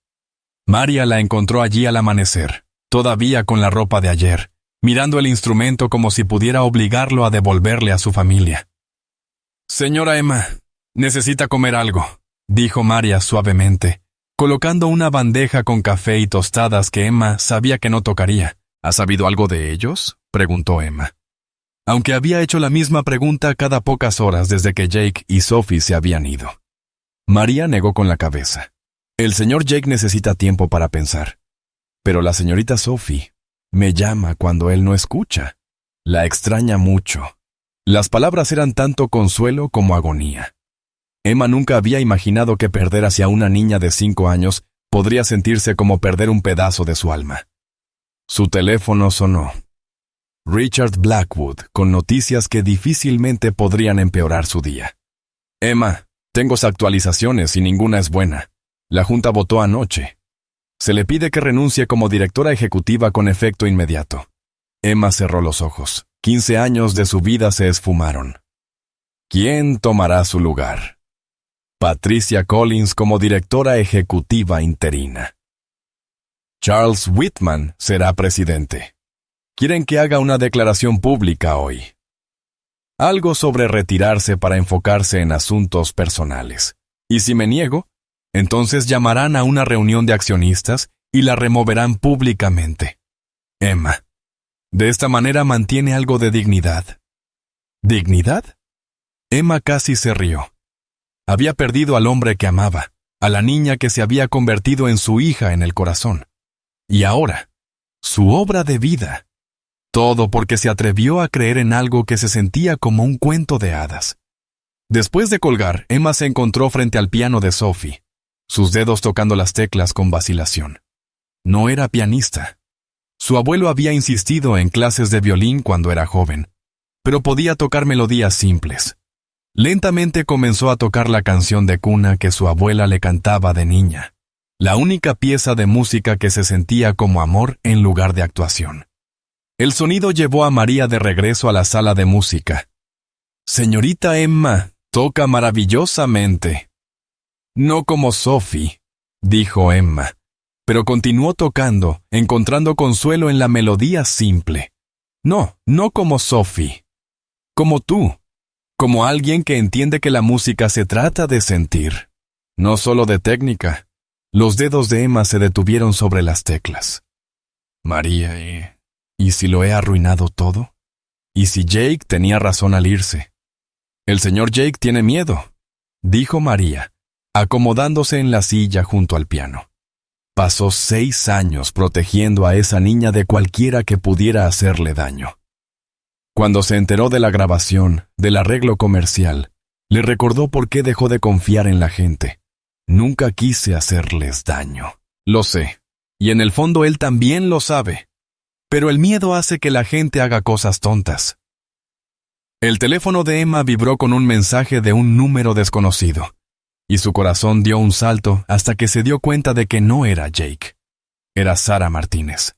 Maria la encontró allí al amanecer, todavía con la ropa de ayer, mirando el instrumento como si pudiera obligarlo a devolverle a su familia. «Señora Emma, necesita comer algo», dijo Maria suavemente, colocando una bandeja con café y tostadas que Emma sabía que no tocaría. «¿Has sabido algo de ellos?», preguntó Emma. aunque había hecho la misma pregunta cada pocas horas desde que Jake y Sophie se habían ido. María negó con la cabeza. El señor Jake necesita tiempo para pensar. Pero la señorita Sophie me llama cuando él no escucha. La extraña mucho. Las palabras eran tanto consuelo como agonía. Emma nunca había imaginado que perder hacia una niña de 5 años podría sentirse como perder un pedazo de su alma. Su teléfono sonó. Richard Blackwood, con noticias que difícilmente podrían empeorar su día. Emma, tengo actualizaciones y ninguna es buena. La Junta votó anoche. Se le pide que renuncie como directora ejecutiva con efecto inmediato. Emma cerró los ojos. 15 años de su vida se esfumaron. ¿Quién tomará su lugar? Patricia Collins como directora ejecutiva interina. Charles Whitman será presidente. Quieren que haga una declaración pública hoy. Algo sobre retirarse para enfocarse en asuntos personales. Y si me niego, entonces llamarán a una reunión de accionistas y la removerán públicamente. Emma, de esta manera mantiene algo de dignidad. ¿Dignidad? Emma casi se rió. Había perdido al hombre que amaba, a la niña que se había convertido en su hija en el corazón. Y ahora, su obra de vida. Todo porque se atrevió a creer en algo que se sentía como un cuento de hadas. Después de colgar, Emma se encontró frente al piano de Sophie, sus dedos tocando las teclas con vacilación. No era pianista. Su abuelo había insistido en clases de violín cuando era joven, pero podía tocar melodías simples. Lentamente comenzó a tocar la canción de cuna que su abuela le cantaba de niña, la única pieza de música que se sentía como amor en lugar de actuación. El sonido llevó a María de regreso a la sala de música. «Señorita Emma, toca maravillosamente». «No como Sophie», dijo Emma, pero continuó tocando, encontrando consuelo en la melodía simple. «No, no como Sophie. Como tú. Como alguien que entiende que la música se trata de sentir, no solo de técnica». Los dedos de Emma se detuvieron sobre las teclas. «María, ¿y si lo he arruinado todo? ¿Y si Jake tenía razón al irse?» «El señor Jake tiene miedo», dijo María, acomodándose en la silla junto al piano. Pasó 6 años protegiendo a esa niña de cualquiera que pudiera hacerle daño. Cuando se enteró de la grabación, del arreglo comercial, le recordó por qué dejó de confiar en la gente. «Nunca quise hacerles daño. Lo sé, y en el fondo él también lo sabe. Pero el miedo hace que la gente haga cosas tontas». El teléfono de Emma vibró con un mensaje de un número desconocido, y su corazón dio un salto hasta que se dio cuenta de que no era Jake. Era Sara Martínez.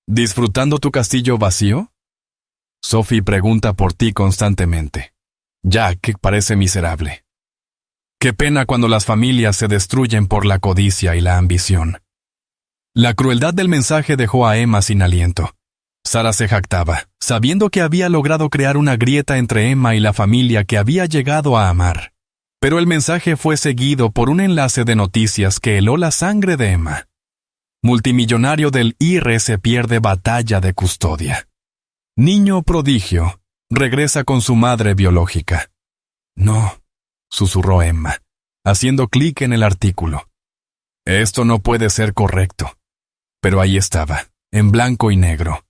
«¿Disfrutando tu castillo vacío?» Sophie pregunta por ti constantemente. Jack parece miserable. Qué pena cuando las familias se destruyen por la codicia y la ambición. La crueldad del mensaje dejó a Emma sin aliento. Sara se jactaba, sabiendo que había logrado crear una grieta entre Emma y la familia que había llegado a amar. Pero el mensaje fue seguido por un enlace de noticias que heló la sangre de Emma. Multimillonario del IR se pierde batalla de custodia. Niño prodigio regresa con su madre biológica. No, susurró Emma, haciendo clic en el artículo. Esto no puede ser correcto. Pero ahí estaba, en blanco y negro.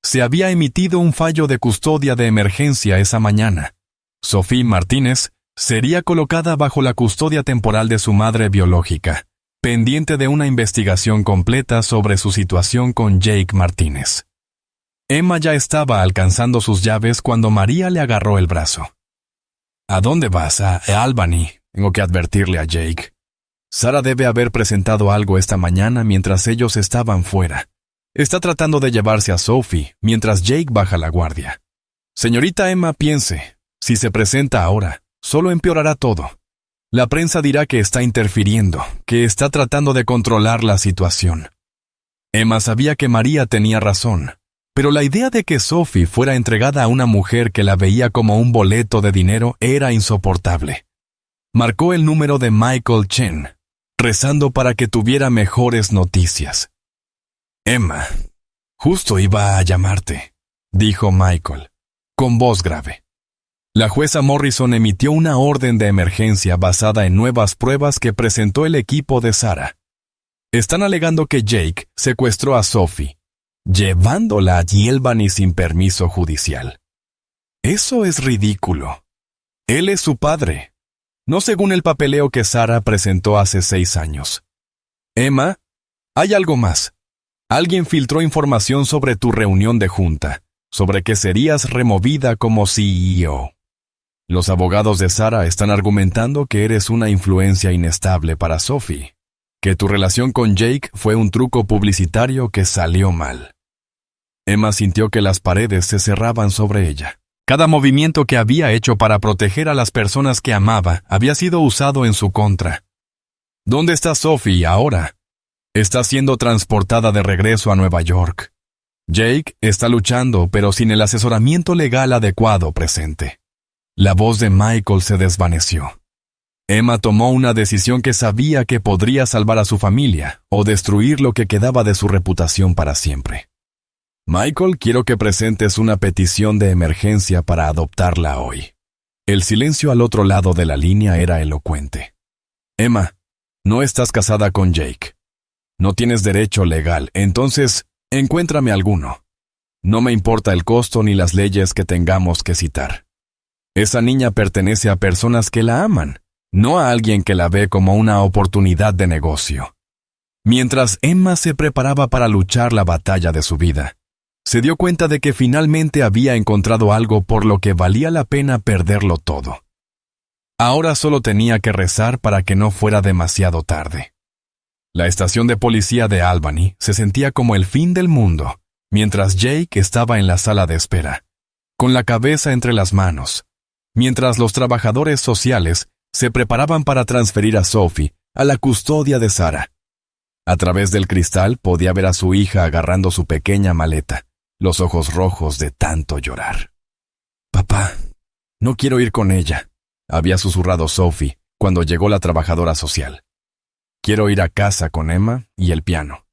Se había emitido un fallo de custodia de emergencia esa mañana. Sophie Martínez sería colocada bajo la custodia temporal de su madre biológica, pendiente de una investigación completa sobre su situación con Jake Martínez. Emma ya estaba alcanzando sus llaves cuando María le agarró el brazo. ¿A dónde vas? A Albany. Tengo que advertirle a Jake. Sara debe haber presentado algo esta mañana mientras ellos estaban fuera. Está tratando de llevarse a Sophie mientras Jake baja la guardia. Señorita Emma, piense, si se presenta ahora, solo empeorará todo. La prensa dirá que está interfiriendo, que está tratando de controlar la situación. Emma sabía que María tenía razón, pero la idea de que Sophie fuera entregada a una mujer que la veía como un boleto de dinero era insoportable. Marcó el número de Michael Chen, rezando para que tuviera mejores noticias. Emma, justo iba a llamarte, dijo Michael. con voz grave. La jueza Morrison emitió una orden de emergencia basada en nuevas pruebas que presentó el equipo de Sarah. Están alegando que Jake secuestró a Sophie, llevándola a Albany sin permiso judicial. Eso es ridículo. Él es su padre, no según el papeleo que Sarah presentó hace 6 años. Emma, hay algo más. Alguien filtró información sobre tu reunión de junta, sobre que serías removida como CEO. Los abogados de Sarah están argumentando que eres una influencia inestable para Sophie, que tu relación con Jake fue un truco publicitario que salió mal. Emma sintió que las paredes se cerraban sobre ella. Cada movimiento que había hecho para proteger a las personas que amaba había sido usado en su contra. ¿Dónde está Sophie ahora? Está siendo transportada de regreso a Nueva York. Jake está luchando, pero sin el asesoramiento legal adecuado presente. La voz de Michael se desvaneció. Emma tomó una decisión que sabía que podría salvar a su familia o destruir lo que quedaba de su reputación para siempre. Michael, quiero que presentes una petición de emergencia para adoptarla hoy. El silencio al otro lado de la línea era elocuente. Emma, no estás casada con Jake. No tienes derecho legal, entonces encuéntrame alguno. No me importa el costo ni las leyes que tengamos que citar. Esa niña pertenece a personas que la aman, no a alguien que la ve como una oportunidad de negocio. Mientras Emma se preparaba para luchar la batalla de su vida, se dio cuenta de que finalmente había encontrado algo por lo que valía la pena perderlo todo. Ahora solo tenía que rezar para que no fuera demasiado tarde. La estación de policía de Albany se sentía como el fin del mundo, mientras Jake estaba en la sala de espera, con la cabeza entre las manos, mientras los trabajadores sociales se preparaban para transferir a Sophie a la custodia de Sarah. A través del cristal podía ver a su hija agarrando su pequeña maleta, los ojos rojos de tanto llorar. «Papá, no quiero ir con ella», había susurrado Sophie cuando llegó la trabajadora social. «Quiero ir a casa con Emma y el piano».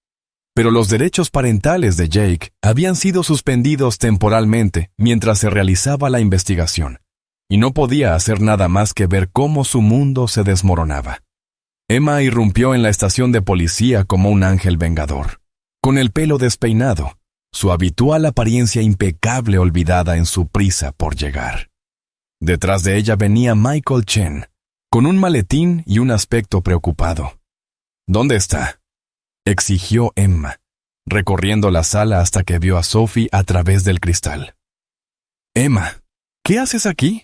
Pero los derechos parentales de Jake habían sido suspendidos temporalmente mientras se realizaba la investigación, y no podía hacer nada más que ver cómo su mundo se desmoronaba. Emma irrumpió en la estación de policía como un ángel vengador, con el pelo despeinado, su habitual apariencia impecable olvidada en su prisa por llegar. Detrás de ella venía Michael Chen, con un maletín y un aspecto preocupado. «¿Dónde está?», exigió Emma, recorriendo la sala hasta que vio a Sophie a través del cristal. «Emma, ¿qué haces aquí?».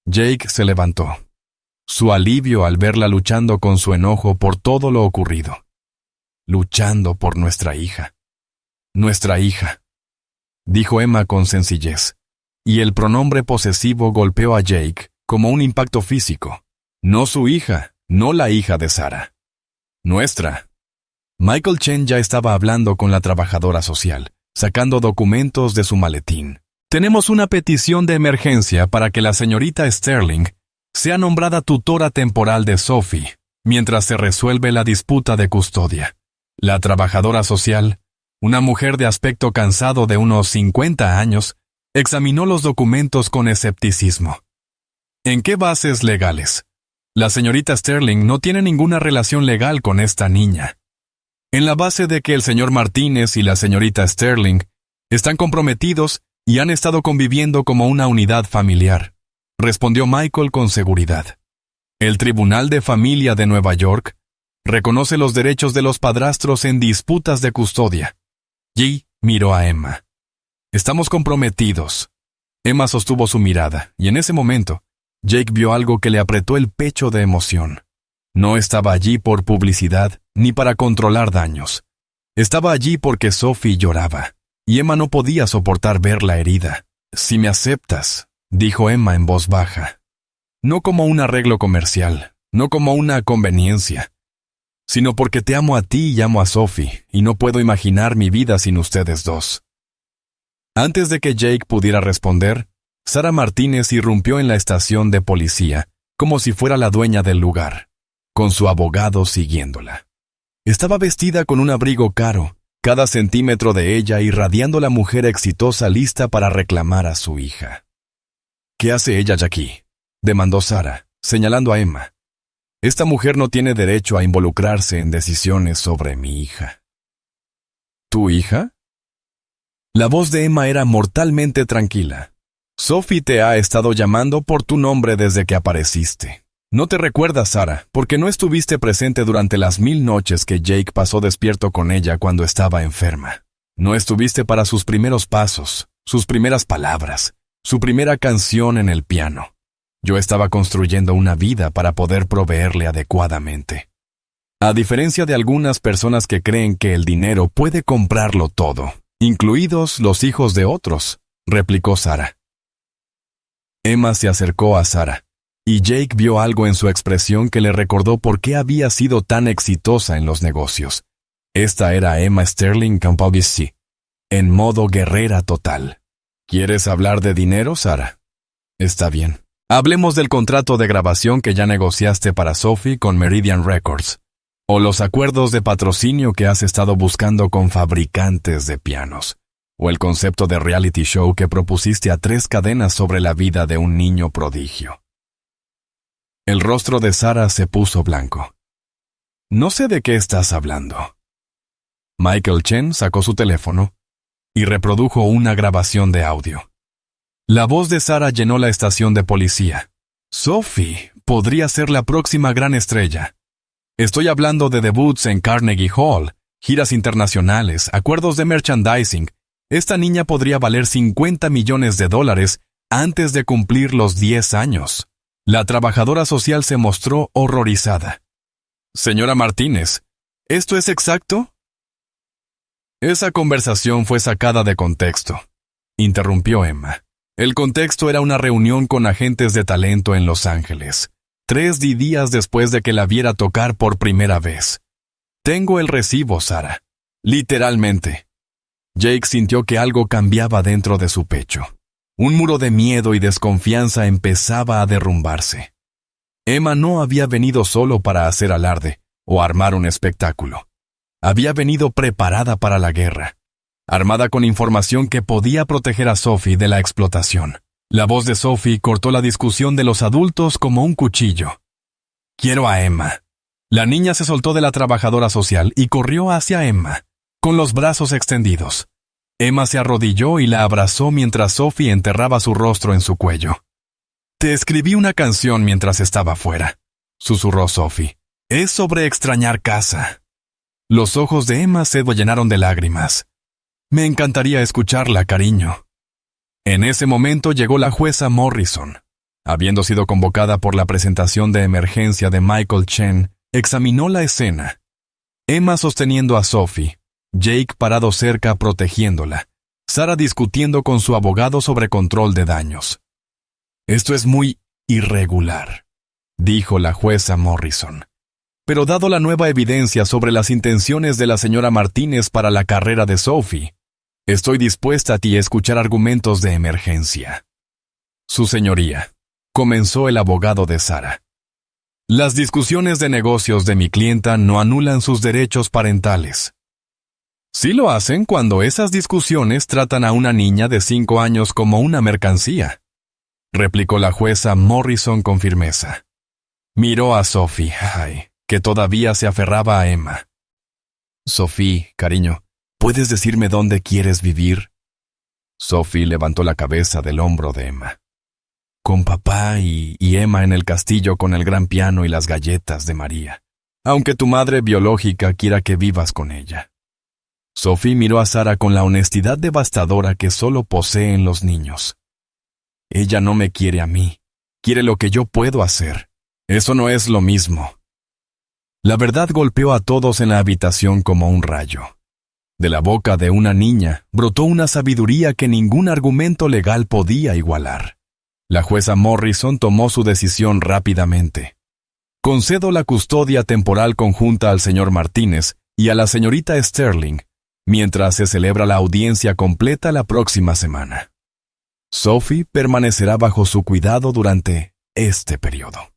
Jake se levantó, su alivio al verla luchando con su enojo por todo lo ocurrido. «Luchando por nuestra hija. Nuestra hija», dijo Emma con sencillez, y el pronombre posesivo golpeó a Jake como un impacto físico. No su hija, no la hija de Sarah. «Nuestra». Michael Chen ya estaba hablando con la trabajadora social, sacando documentos de su maletín. «Tenemos una petición de emergencia para que la señorita Sterling sea nombrada tutora temporal de Sophie, mientras se resuelve la disputa de custodia». La trabajadora social, una mujer de aspecto cansado de unos 50 años, examinó los documentos con escepticismo. «¿En qué bases legales? La señorita Sterling no tiene ninguna relación legal con esta niña». «En la base de que el señor Martínez y la señorita Sterling están comprometidos y han estado conviviendo como una unidad familiar», respondió Michael con seguridad. «El Tribunal de Familia de Nueva York reconoce los derechos de los padrastros en disputas de custodia». G miró a Emma. «Estamos comprometidos». Emma sostuvo su mirada, y en ese momento, Jake vio algo que le apretó el pecho de emoción. No estaba allí por publicidad ni para controlar daños. Estaba allí porque Sophie lloraba, y Emma no podía soportar verla herida. «Si me aceptas», dijo Emma en voz baja, «no como un arreglo comercial, no como una conveniencia, sino porque te amo a ti y amo a Sophie, y no puedo imaginar mi vida sin ustedes dos». Antes de que Jake pudiera responder, Sarah Martínez irrumpió en la estación de policía, como si fuera la dueña del lugar, con su abogado siguiéndola. Estaba vestida con un abrigo caro, cada centímetro de ella irradiando la mujer exitosa lista para reclamar a su hija. ¿Qué hace ella aquí?, demandó Sarah, señalando a Emma. Esta mujer no tiene derecho a involucrarse en decisiones sobre mi hija. ¿Tu hija? La voz de Emma era mortalmente tranquila. Sophie te ha estado llamando por tu nombre desde que apareciste. No te recuerdas, Sarah, porque no estuviste presente durante las 1000 noches que Jake pasó despierto con ella cuando estaba enferma. No estuviste para sus primeros pasos, sus primeras palabras, su primera canción en el piano. Yo estaba construyendo una vida para poder proveerle adecuadamente. A diferencia de algunas personas que creen que el dinero puede comprarlo todo, incluidos los hijos de otros, replicó Sarah. Emma se acercó a Sarah, y Jake vio algo en su expresión que le recordó por qué había sido tan exitosa en los negocios. Esta era Emma Sterling Campbell, en modo guerrera total. ¿Quieres hablar de dinero, Sarah? Está bien. Hablemos del contrato de grabación que ya negociaste para Sophie con Meridian Records, o los acuerdos de patrocinio que has estado buscando con fabricantes de pianos, o el concepto de reality show que propusiste a 3 cadenas sobre la vida de un niño prodigio. El rostro de Sarah se puso blanco. No sé de qué estás hablando. Michael Chen sacó su teléfono y reprodujo una grabación de audio. La voz de Sarah llenó la estación de policía. Sophie podría ser la próxima gran estrella. Estoy hablando de debuts en Carnegie Hall, giras internacionales, acuerdos de merchandising. Esta niña podría valer $50 millones antes de cumplir los 10 años. La trabajadora social se mostró horrorizada. Señora Martínez, ¿esto es exacto? Esa conversación fue sacada de contexto, interrumpió Emma. El contexto era una reunión con agentes de talento en Los Ángeles, 3 días después de que la viera tocar por primera vez. Tengo el recibo, Sarah. Literalmente. Jake sintió que algo cambiaba dentro de su pecho. Un muro de miedo y desconfianza empezaba a derrumbarse. Emma no había venido solo para hacer alarde o armar un espectáculo. Había venido preparada para la guerra, armada con información que podía proteger a Sophie de la explotación. La voz de Sophie cortó la discusión de los adultos como un cuchillo. Quiero a Emma. La niña se soltó de la trabajadora social y corrió hacia Emma, con los brazos extendidos. Emma se arrodilló y la abrazó mientras Sophie enterraba su rostro en su cuello. Te escribí una canción mientras estaba fuera, susurró Sophie. Es sobre extrañar casa. Los ojos de Emma se llenaron de lágrimas. Me encantaría escucharla, cariño. En ese momento llegó la jueza Morrison. Habiendo sido convocada por la presentación de emergencia de Michael Chen, examinó la escena. Emma sosteniendo a Sophie, Jake parado cerca protegiéndola, Sarah discutiendo con su abogado sobre control de daños. Esto es muy irregular, dijo la jueza Morrison. Pero dado la nueva evidencia sobre las intenciones de la señora Martínez para la carrera de Sophie, estoy dispuesta a escuchar argumentos de emergencia. Su señoría, comenzó el abogado de Sarah. Las discusiones de negocios de mi clienta no anulan sus derechos parentales. Sí lo hacen cuando esas discusiones tratan a una niña de 5 años como una mercancía, replicó la jueza Morrison con firmeza. Miró a Sophie, que todavía se aferraba a Emma. Sophie, cariño, ¿puedes decirme dónde quieres vivir? Sophie levantó la cabeza del hombro de Emma. Con papá y Emma en el castillo con el gran piano y las galletas de María, aunque tu madre biológica quiera que vivas con ella. Sophie miró a Sarah con la honestidad devastadora que solo poseen los niños. Ella no me quiere a mí, quiere lo que yo puedo hacer. Eso no es lo mismo. La verdad golpeó a todos en la habitación como un rayo. De la boca de una niña brotó una sabiduría que ningún argumento legal podía igualar. La jueza Morrison tomó su decisión rápidamente. Concedo la custodia temporal conjunta al señor Martínez y a la señorita Sterling, mientras se celebra la audiencia completa la próxima semana. Sophie permanecerá bajo su cuidado durante este periodo.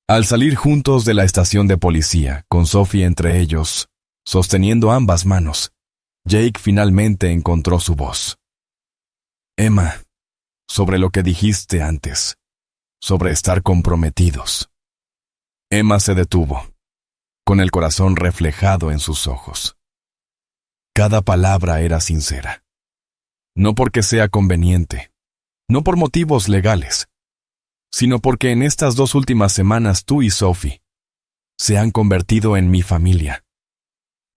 Al salir juntos de la estación de policía, con Sophie entre ellos, Sosteniendo ambas manos, Jake finalmente encontró su voz. Emma, sobre lo que dijiste antes, sobre estar comprometidos. Emma se detuvo, con el corazón reflejado en sus ojos. Cada palabra era sincera. No porque sea conveniente, no por motivos legales, sino porque en estas 2 últimas semanas tú y Sophie se han convertido en mi familia.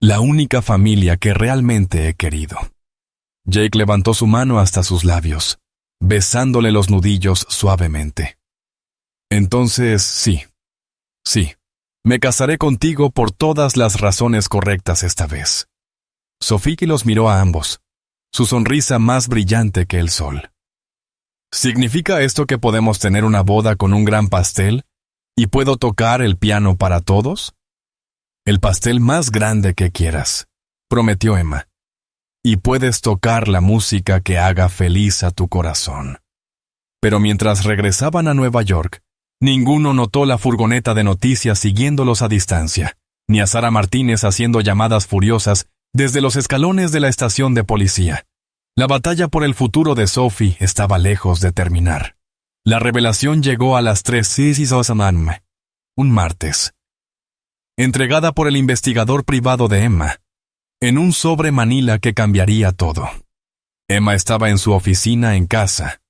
La única familia que realmente he querido. Jake levantó su mano hasta sus labios, besándole los nudillos suavemente. Entonces, sí, me casaré contigo por todas las razones correctas esta vez. Sophie los miró a ambos, su sonrisa más brillante que el sol. ¿Significa esto que podemos tener una boda con un gran pastel y puedo tocar el piano para todos? El pastel más grande que quieras, prometió Emma. Y puedes tocar la música que haga feliz a tu corazón. Pero mientras regresaban a Nueva York, ninguno notó la furgoneta de noticias siguiéndolos a distancia, ni a Sara Martínez haciendo llamadas furiosas desde los escalones de la estación de policía. La batalla por el futuro de Sophie estaba lejos de terminar. La revelación llegó a las 3 am, un martes. Entregada por el investigador privado de Emma, en un sobre manila que cambiaría todo. Emma estaba en su oficina en casa,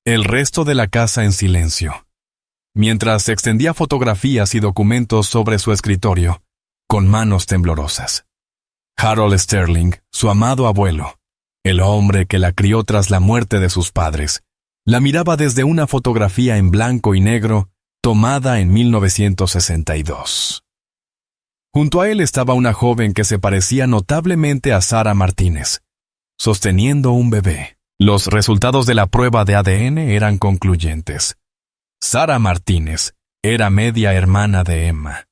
el resto de la casa en silencio, mientras extendía fotografías y documentos sobre su escritorio, con manos temblorosas. Harold Sterling, su amado abuelo, el hombre que la crió tras la muerte de sus padres, la miraba desde una fotografía en blanco y negro tomada en 1962. Junto a él estaba una joven que se parecía notablemente a Sara Martínez, sosteniendo un bebé. Los resultados de la prueba de ADN eran concluyentes. Sara Martínez era media hermana de Emma.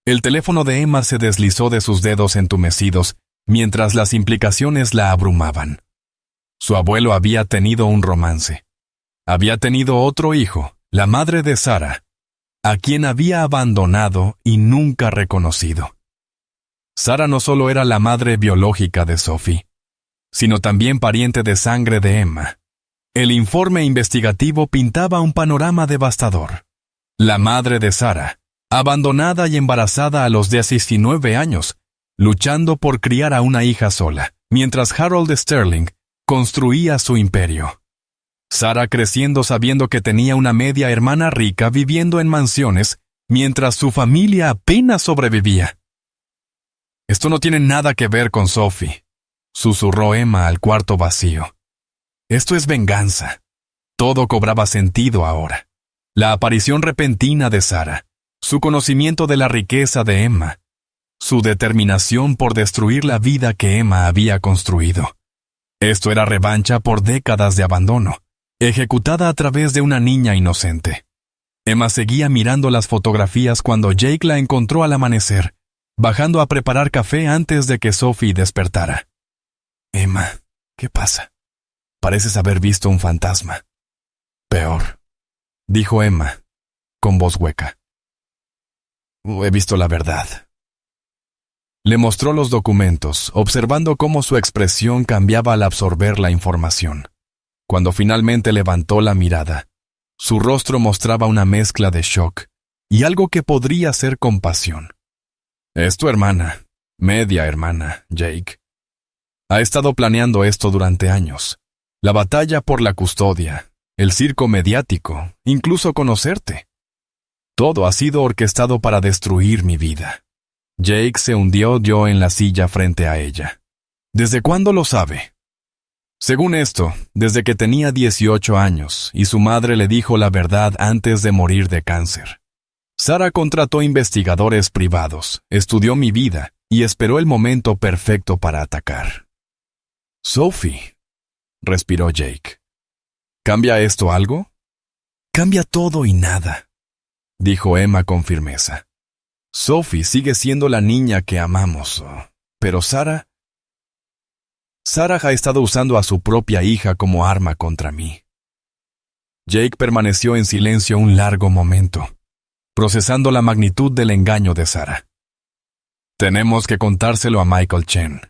El teléfono de Emma se deslizó de sus dedos entumecidos mientras las implicaciones la abrumaban. Su abuelo había tenido un romance. Había tenido otro hijo, la madre de Sara, a quien había abandonado y nunca reconocido. Sara no solo era la madre biológica de Sophie, sino también pariente de sangre de Emma. El informe investigativo pintaba un panorama devastador. La madre de Sara, abandonada y embarazada a los 19 años, luchando por criar a una hija sola, mientras Harold Sterling construía su imperio. Sara creciendo sabiendo que tenía una media hermana rica viviendo en mansiones, mientras su familia apenas sobrevivía. Esto no tiene nada que ver con Sophie, susurró Emma al cuarto vacío. Esto es venganza. Todo cobraba sentido ahora. La aparición repentina de Sara, su conocimiento de la riqueza de Emma, su determinación por destruir la vida que Emma había construido. Esto era revancha por décadas de abandono, ejecutada a través de una niña inocente. Emma seguía mirando las fotografías cuando Jake la encontró al amanecer, bajando a preparar café antes de que Sophie despertara. Emma, ¿qué pasa? Pareces haber visto un fantasma. Peor, dijo Emma, con voz hueca. He visto la verdad. Le mostró los documentos, observando cómo su expresión cambiaba al absorber la información. Cuando finalmente levantó la mirada, su rostro mostraba una mezcla de shock y algo que podría ser compasión. Es tu hermana, media hermana, Jake. Ha estado planeando esto durante años. La batalla por la custodia, el circo mediático, incluso conocerte. Todo ha sido orquestado para destruir mi vida. Jake se hundió en la silla frente a ella. ¿Desde cuándo lo sabe? Según esto, desde que tenía 18 años y su madre le dijo la verdad antes de morir de cáncer. Sara contrató investigadores privados, estudió mi vida y esperó el momento perfecto para atacar. Sophie, respiró Jake. ¿Cambia esto algo? Cambia todo y nada, dijo Emma con firmeza. Sophie sigue siendo la niña que amamos, pero Sara ha estado usando a su propia hija como arma contra mí. Jake permaneció en silencio un largo momento, procesando la magnitud del engaño de Sara. Tenemos que contárselo a Michael Chen.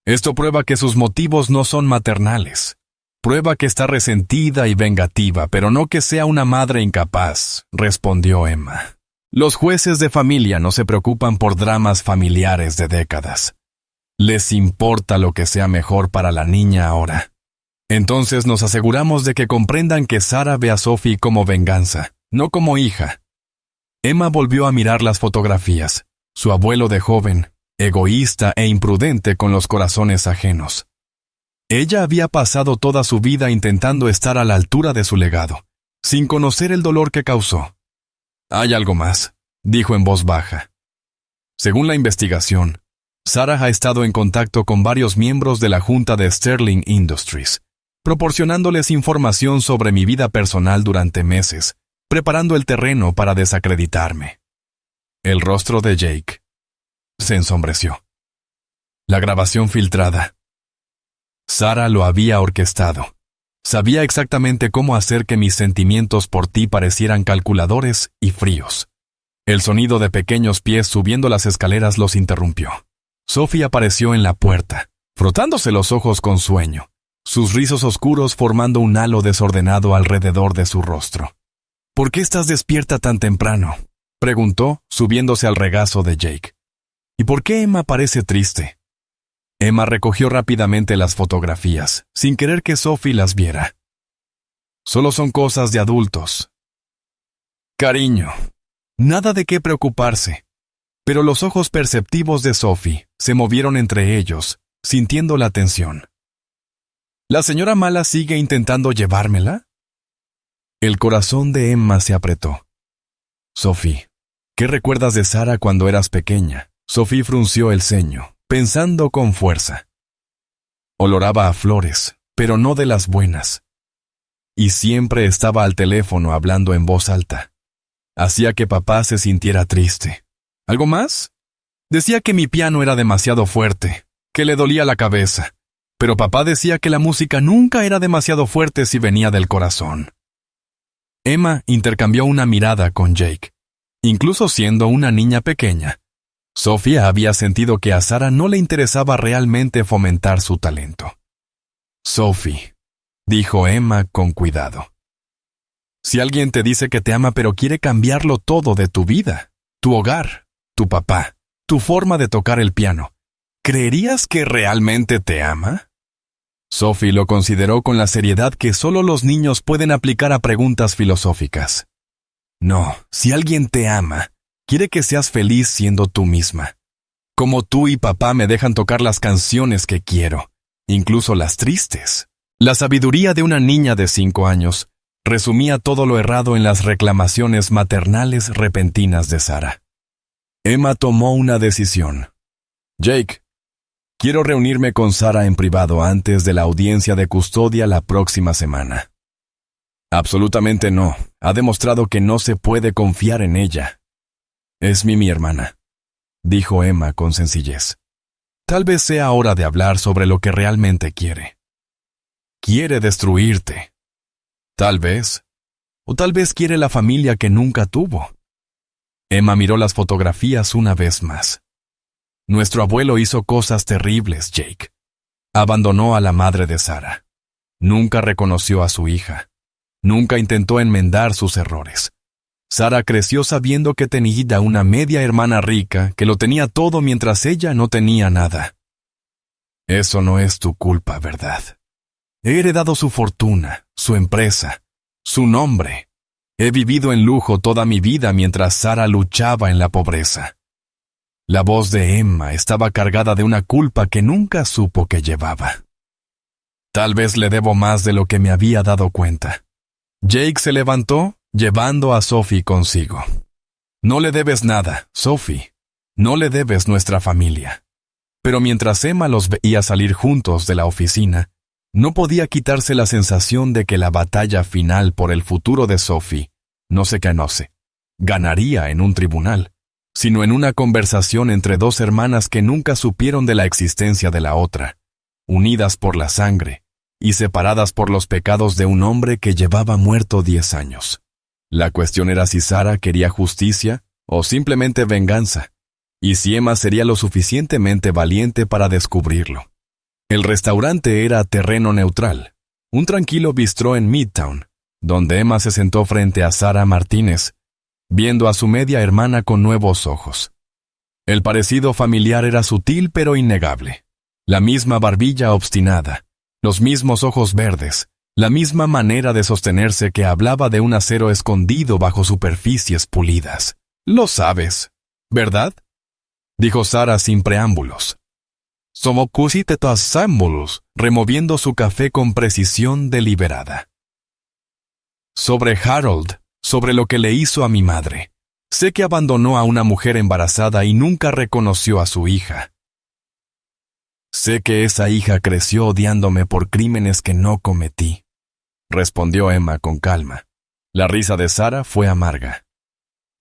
Esto prueba que sus motivos no son maternales. Prueba que está resentida y vengativa, pero no que sea una madre incapaz, respondió Emma. Los jueces de familia no se preocupan por dramas familiares de décadas. Les importa lo que sea mejor para la niña ahora. Entonces nos aseguramos de que comprendan que Sarah ve a Sophie como venganza, no como hija. Emma volvió a mirar las fotografías. Su abuelo de joven, egoísta e imprudente con los corazones ajenos. Ella había pasado toda su vida intentando estar a la altura de su legado, sin conocer el dolor que causó. Hay algo más, dijo en voz baja. Según la investigación, Sarah ha estado en contacto con varios miembros de la junta de Sterling Industries, proporcionándoles información sobre mi vida personal durante meses, preparando el terreno para desacreditarme. El rostro de Jake se ensombreció. La grabación filtrada. Sarah lo había orquestado. Sabía exactamente cómo hacer que mis sentimientos por ti parecieran calculadores y fríos. El sonido de pequeños pies subiendo las escaleras los interrumpió. Sophie apareció en la puerta, frotándose los ojos con sueño, sus rizos oscuros formando un halo desordenado alrededor de su rostro. ¿Por qué estás despierta tan temprano?, preguntó, subiéndose al regazo de Jake. ¿Y por qué Emma parece triste? Emma recogió rápidamente las fotografías, sin querer que Sophie las viera. Solo son cosas de adultos. Cariño, nada de qué preocuparse. Pero los ojos perceptivos de Sophie se movieron entre ellos, sintiendo la tensión. ¿La señora Mala sigue intentando llevármela? El corazón de Emma se apretó. Sophie, ¿qué recuerdas de Sarah cuando eras pequeña? Sophie frunció el ceño, pensando con fuerza. Oloraba a flores, pero no de las buenas. Y siempre estaba al teléfono hablando en voz alta. Hacía que papá se sintiera triste. ¿Algo más? Decía que mi piano era demasiado fuerte, que le dolía la cabeza. Pero papá decía que la música nunca era demasiado fuerte si venía del corazón. Emma intercambió una mirada con Jake. Incluso siendo una niña pequeña, Sofía había sentido que a Sarah no le interesaba realmente fomentar su talento. Sophie, dijo Emma con cuidado. Si alguien te dice que te ama pero quiere cambiarlo todo de tu vida, tu hogar, tu papá, tu forma de tocar el piano, ¿creerías que realmente te ama? Sophie lo consideró con la seriedad que solo los niños pueden aplicar a preguntas filosóficas. No, si alguien te ama, quiere que seas feliz siendo tú misma. Como tú y papá me dejan tocar las canciones que quiero, incluso las tristes. La sabiduría de una niña de 5 años resumía todo lo errado en las reclamaciones maternales repentinas de Sarah. Emma tomó una decisión. Jake, quiero reunirme con Sarah en privado antes de la audiencia de custodia la próxima semana. Absolutamente no. Ha demostrado que no se puede confiar en ella. Es mi hermana, dijo Emma con sencillez. Tal vez sea hora de hablar sobre lo que realmente quiere. Quiere destruirte. Tal vez. O tal vez quiere la familia que nunca tuvo. Emma miró las fotografías una vez más. Nuestro abuelo hizo cosas terribles, Jake. Abandonó a la madre de Sarah. Nunca reconoció a su hija. Nunca intentó enmendar sus errores. Sarah creció sabiendo que tenía una media hermana rica que lo tenía todo mientras ella no tenía nada. Eso no es tu culpa, ¿verdad? He heredado su fortuna, su empresa, su nombre. He vivido en lujo toda mi vida mientras Sarah luchaba en la pobreza. La voz de Emma estaba cargada de una culpa que nunca supo que llevaba. Tal vez le debo más de lo que me había dado cuenta. Jake se levantó, llevando a Sophie consigo. No le debes nada, Sophie. No le debes nuestra familia. Pero mientras Emma los veía salir juntos de la oficina, no podía quitarse la sensación de que la batalla final por el futuro de Sophie no se ganaría en un tribunal, sino en una conversación entre dos hermanas que nunca supieron de la existencia de la otra, unidas por la sangre y separadas por los pecados de un hombre que llevaba muerto 10 años. La cuestión era si Sarah quería justicia o simplemente venganza, y si Emma sería lo suficientemente valiente para descubrirlo. El restaurante era terreno neutral, un tranquilo bistró en Midtown, donde Emma se sentó frente a Sarah Martínez, viendo a su media hermana con nuevos ojos. El parecido familiar era sutil pero innegable. La misma barbilla obstinada, los mismos ojos verdes, la misma manera de sostenerse que hablaba de un acero escondido bajo superficies pulidas. «Lo sabes, ¿verdad?», dijo Sarah sin preámbulos. «Somos casi símbolos», removiendo su café con precisión deliberada. «Sobre Harold, sobre lo que le hizo a mi madre. Sé que abandonó a una mujer embarazada y nunca reconoció a su hija. Sé que esa hija creció odiándome por crímenes que no cometí», respondió Emma con calma. La risa de Sarah fue amarga.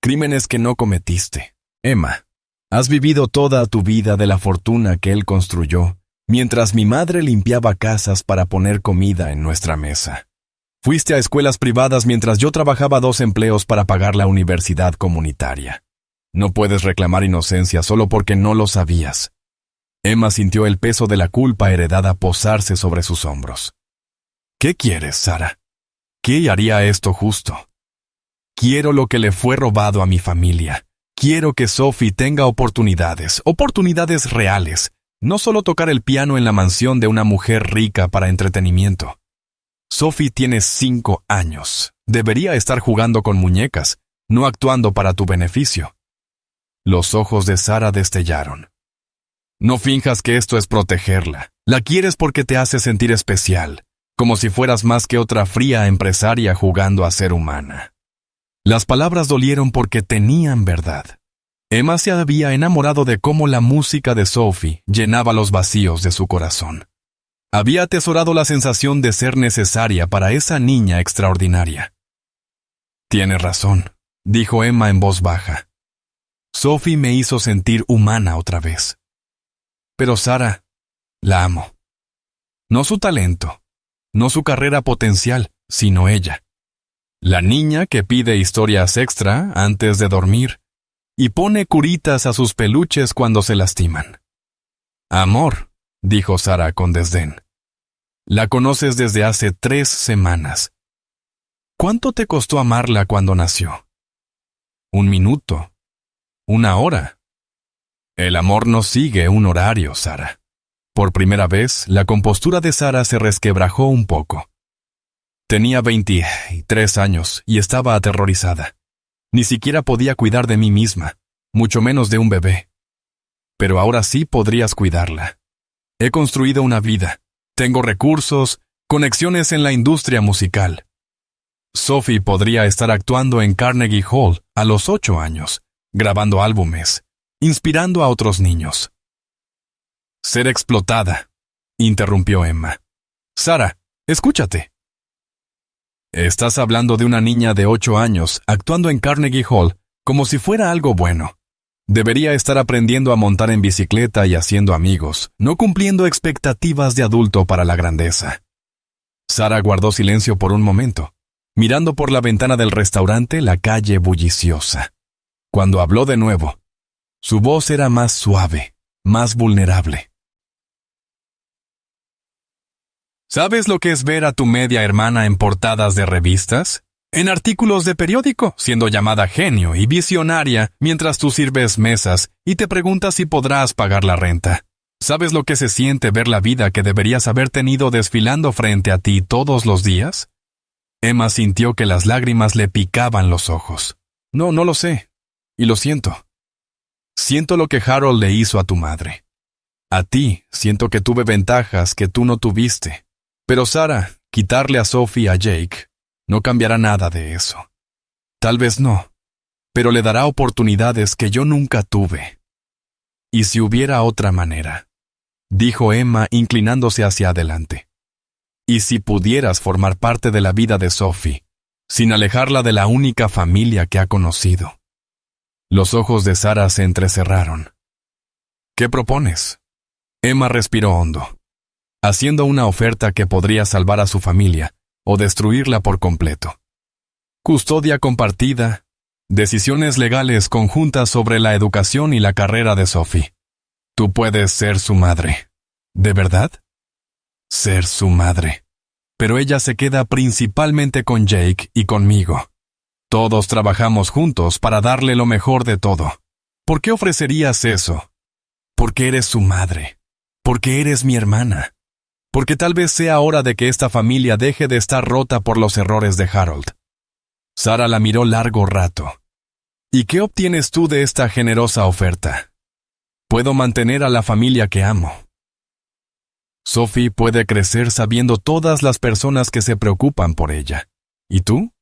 «Crímenes que no cometiste. Emma, has vivido toda tu vida de la fortuna que él construyó, mientras mi madre limpiaba casas para poner comida en nuestra mesa. Fuiste a escuelas privadas mientras yo trabajaba 2 empleos para pagar la universidad comunitaria. No puedes reclamar inocencia solo porque no lo sabías». Emma sintió el peso de la culpa heredada posarse sobre sus hombros. «¿Qué quieres, Sarah? ¿Qué haría esto justo? Quiero lo que le fue robado a mi familia. Quiero que Sophie tenga oportunidades reales, no solo tocar el piano en la mansión de una mujer rica para entretenimiento. Sophie tiene 5 años. Debería estar jugando con muñecas, no actuando para tu beneficio». Los ojos de Sarah destellaron. «No finjas que esto es protegerla. La quieres porque te hace sentir especial, como si fueras más que otra fría empresaria jugando a ser humana». Las palabras dolieron porque tenían verdad. Emma se había enamorado de cómo la música de Sophie llenaba los vacíos de su corazón. Había atesorado la sensación de ser necesaria para esa niña extraordinaria. «Tienes razón», dijo Emma en voz baja. «Sophie me hizo sentir humana otra vez. Pero Sarah, la amo. No su talento, no su carrera potencial, sino ella. La niña que pide historias extra antes de dormir y pone curitas a sus peluches cuando se lastiman». «Amor», dijo Sarah con desdén. «La conoces desde hace 3 semanas. ¿Cuánto te costó amarla cuando nació? 1 minuto, 1 hora. El amor no sigue un horario, Sarah». Por primera vez, la compostura de Sarah se resquebrajó un poco. Tenía 23 años y estaba aterrorizada. Ni siquiera podía cuidar de mí misma, mucho menos de un bebé. Pero ahora sí podrías cuidarla. He construido una vida. Tengo recursos, conexiones en la industria musical. Sophie podría estar actuando en Carnegie Hall a los 8 años, grabando álbumes, inspirando a otros niños. «Ser explotada», interrumpió Emma. «Sarah, escúchate. Estás hablando de una niña de 8 años actuando en Carnegie Hall como si fuera algo bueno. Debería estar aprendiendo a montar en bicicleta y haciendo amigos, no cumpliendo expectativas de adulto para la grandeza». Sarah guardó silencio por un momento, mirando por la ventana del restaurante la calle bulliciosa. Cuando habló de nuevo, su voz era más suave, más vulnerable. ¿Sabes lo que es ver a tu media hermana en portadas de revistas? En artículos de periódico, siendo llamada genio y visionaria mientras tú sirves mesas y te preguntas si podrás pagar la renta. ¿Sabes lo que se siente ver la vida que deberías haber tenido desfilando frente a ti todos los días? Emma sintió que las lágrimas le picaban los ojos. No lo sé. Y lo siento. Siento lo que Harold le hizo a tu madre. A ti, siento que tuve ventajas que tú no tuviste. Pero Sarah, quitarle a Sophie a Jake, no cambiará nada de eso. Tal vez no, pero le dará oportunidades que yo nunca tuve. ¿Y si hubiera otra manera?, dijo Emma inclinándose hacia adelante. ¿Y si pudieras formar parte de la vida de Sophie, sin alejarla de la única familia que ha conocido? Los ojos de Sarah se entrecerraron. ¿Qué propones? Emma respiró hondo, haciendo una oferta que podría salvar a su familia o destruirla por completo. Custodia compartida, Decisiones legales conjuntas sobre la educación y la carrera de Sophie. Tú puedes ser su madre. ¿De verdad? Ser su madre. Pero ella se queda principalmente con Jake y conmigo. Todos trabajamos juntos para darle lo mejor de todo. ¿Por qué ofrecerías eso? Porque eres su madre. Porque eres mi hermana. Porque tal vez sea hora de que esta familia deje de estar rota por los errores de Harold. Sara la miró largo rato. ¿Y qué obtienes tú de esta generosa oferta? Puedo mantener a la familia que amo. Sophie puede crecer sabiendo todas las personas que se preocupan por ella. ¿Y tú?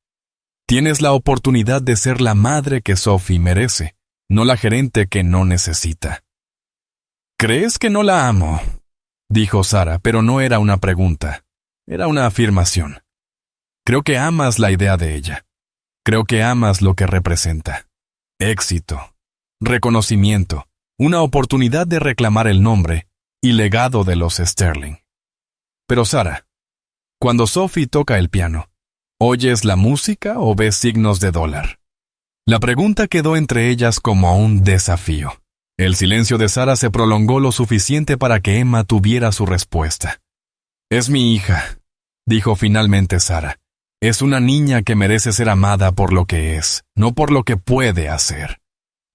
Tienes la oportunidad de ser la madre que Sophie merece, no la gerente que no necesita. ¿Crees que no la amo?, dijo Sara, pero no era una pregunta, era una afirmación. Creo que amas la idea de ella. Creo que amas lo que representa. Éxito, reconocimiento, una oportunidad de reclamar el nombre y legado de los Sterling. Pero Sara, cuando Sophie toca el piano, ¿oyes la música o ves signos de dólar? La pregunta quedó entre ellas como un desafío. El silencio de Sara se prolongó lo suficiente para que Emma tuviera su respuesta. Es mi hija, dijo finalmente Sara. Es una niña que merece ser amada por lo que es, no por lo que puede hacer.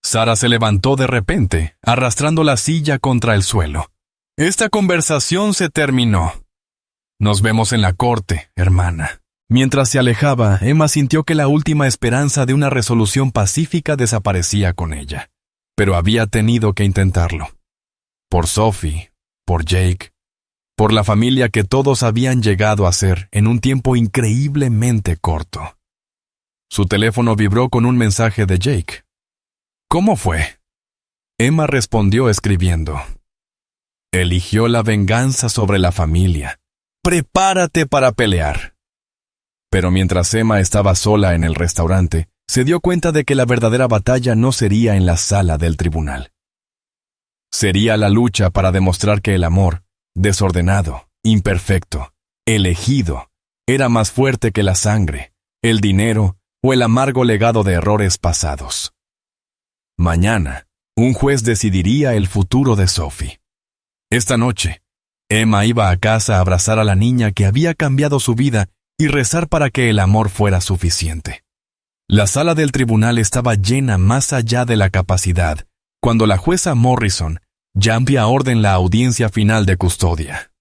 Sara se levantó de repente, arrastrando la silla contra el suelo. Esta conversación se terminó. Nos vemos en la corte, hermana. Mientras se alejaba, Emma sintió que la última esperanza de una resolución pacífica desaparecía con ella. Pero había tenido que intentarlo. Por Sophie, por Jake, por la familia que todos habían llegado a ser en un tiempo increíblemente corto. Su teléfono vibró con un mensaje de Jake. ¿Cómo fue? Emma respondió escribiendo. Eligió la venganza sobre la familia. Prepárate para pelear. Pero mientras Emma estaba sola en el restaurante, se dio cuenta de que la verdadera batalla no sería en la sala del tribunal. Sería la lucha para demostrar que el amor, desordenado, imperfecto, elegido, era más fuerte que la sangre, el dinero o el amargo legado de errores pasados. Mañana, un juez decidiría el futuro de Sophie. Esta noche, Emma iba a casa a abrazar a la niña que había cambiado su vida y rezar para que el amor fuera suficiente. La sala del tribunal estaba llena más allá de la capacidad, cuando la jueza Morrison ya envió a orden la audiencia final de custodia.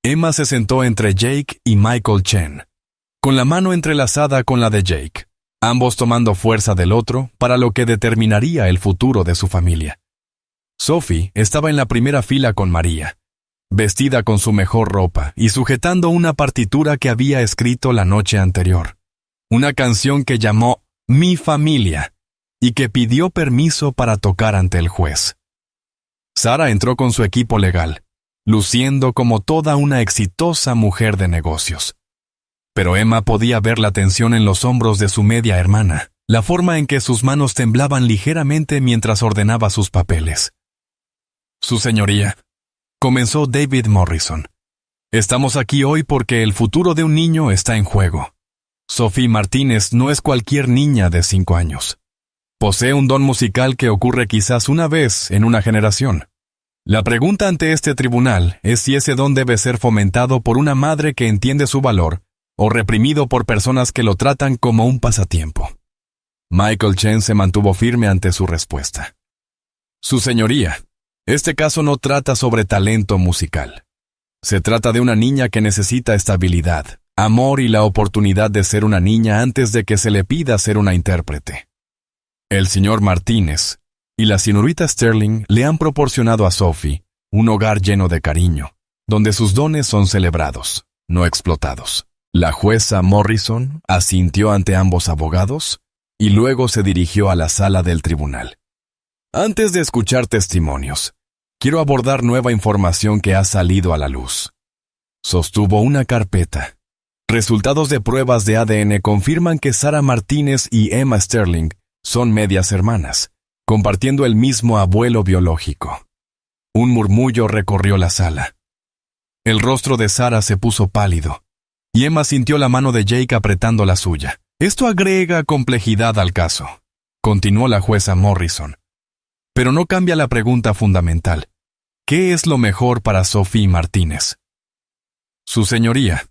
Emma se sentó entre Jake y Michael Chen, con la mano entrelazada con la de Jake, ambos tomando fuerza del otro para lo que determinaría el futuro de su familia. Sophie estaba en la primera fila con María, vestida con su mejor ropa y sujetando una partitura que había escrito la noche anterior. Una canción que llamó Mi Familia y que pidió permiso para tocar ante el juez. Sara entró con su equipo legal, luciendo como toda una exitosa mujer de negocios. Pero Emma podía ver la tensión en los hombros de su media hermana, la forma en que sus manos temblaban ligeramente mientras ordenaba sus papeles. Su señoría, comenzó David Morrison. Estamos aquí hoy porque el futuro de un niño está en juego. Sophie Martínez no es cualquier niña de 5 años. Posee un don musical que ocurre quizás una vez en una generación. La pregunta ante este tribunal es si ese don debe ser fomentado por una madre que entiende su valor o reprimido por personas que lo tratan como un pasatiempo. Michael Chen se mantuvo firme ante su respuesta. Su señoría, este caso no trata sobre talento musical. Se trata de una niña que necesita estabilidad, amor y la oportunidad de ser una niña antes de que se le pida ser una intérprete. El señor Martínez y la señorita Sterling le han proporcionado a Sophie un hogar lleno de cariño, donde sus dones son celebrados, no explotados. La jueza Morrison asintió ante ambos abogados y luego se dirigió a la sala del tribunal. Antes de escuchar testimonios, quiero abordar nueva información que ha salido a la luz. Sostuvo una carpeta. Resultados de pruebas de ADN confirman que Sara Martínez y Emma Sterling son medias hermanas, compartiendo el mismo abuelo biológico. Un murmullo recorrió la sala. El rostro de Sara se puso pálido, y Emma sintió la mano de Jake apretando la suya, Esto agrega complejidad al caso, continuó la jueza Morrison, pero no cambia la pregunta fundamental. ¿Qué es lo mejor para Sophie Martínez? Su señoría,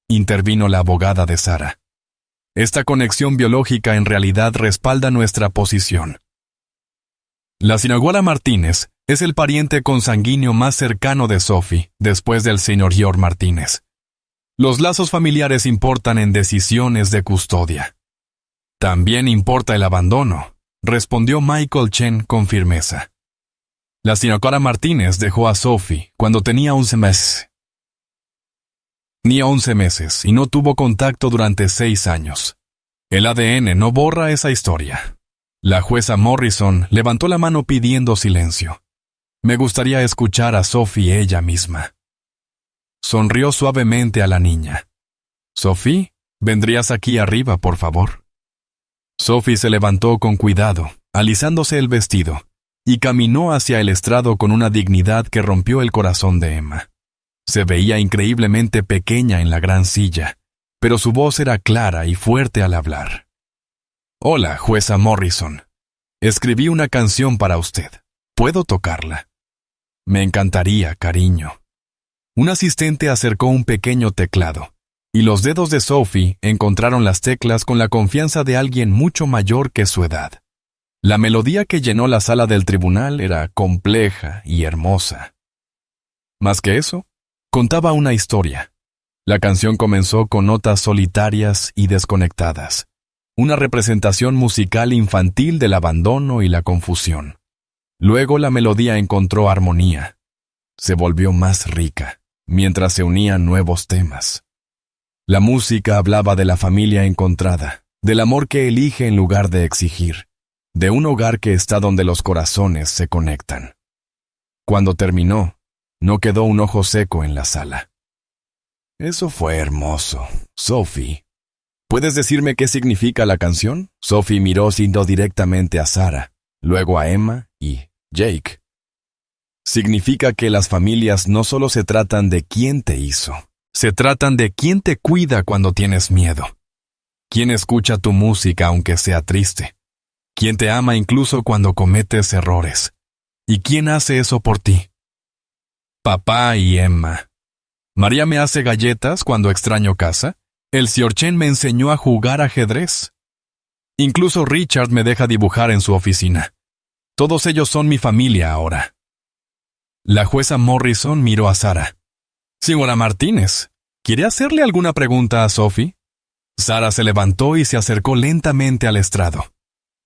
intervino la abogada de Sara. Esta conexión biológica en realidad respalda nuestra posición. La Sinagoga Martínez es el pariente consanguíneo más cercano de Sophie, después del señor Martínez. Los lazos familiares importan en decisiones de custodia. También importa el abandono, respondió Michael Chen con firmeza. La Sinagoga Martínez dejó a Sophie cuando tenía 11 meses. Tenía 11 meses y no tuvo contacto durante 6 años. El ADN no borra esa historia. La jueza Morrison levantó la mano pidiendo silencio. Me gustaría escuchar a Sophie ella misma. Sonrió suavemente a la niña. Sophie, ¿vendrías aquí arriba, por favor? Sophie se levantó con cuidado, alisándose el vestido, y caminó hacia el estrado con una dignidad que rompió el corazón de Emma. Se veía increíblemente pequeña en la gran silla, pero su voz era clara y fuerte al hablar. Hola, jueza Morrison. Escribí una canción para usted. ¿Puedo tocarla? Me encantaría, cariño. Un asistente acercó un pequeño teclado, y los dedos de Sophie encontraron las teclas con la confianza de alguien mucho mayor que su edad. La melodía que llenó la sala del tribunal era compleja y hermosa. Más que eso, contaba una historia. La canción comenzó con notas solitarias y desconectadas, una representación musical infantil del abandono y la confusión. Luego la melodía encontró armonía. Se volvió más rica, mientras se unían nuevos temas. La música hablaba de la familia encontrada, del amor que elige en lugar de exigir, de un hogar que está donde los corazones se conectan. Cuando terminó, no quedó un ojo seco en la sala. Eso fue hermoso, Sophie. ¿Puedes decirme qué significa la canción? Sophie miró directamente a Sara, luego a Emma y Jake. Significa que las familias no solo se tratan de quién te hizo, se tratan de quién te cuida cuando tienes miedo. Quién escucha tu música aunque sea triste. Quién te ama incluso cuando cometes errores. ¿Y quién hace eso por ti? Papá y Emma. María me hace galletas cuando extraño casa. El Sr. Chen me enseñó a jugar ajedrez. Incluso Richard me deja dibujar en su oficina. Todos ellos son mi familia ahora. La jueza Morrison miró a Sara. Señora Martínez, ¿quiere hacerle alguna pregunta a Sophie? Sara se levantó y se acercó lentamente al estrado.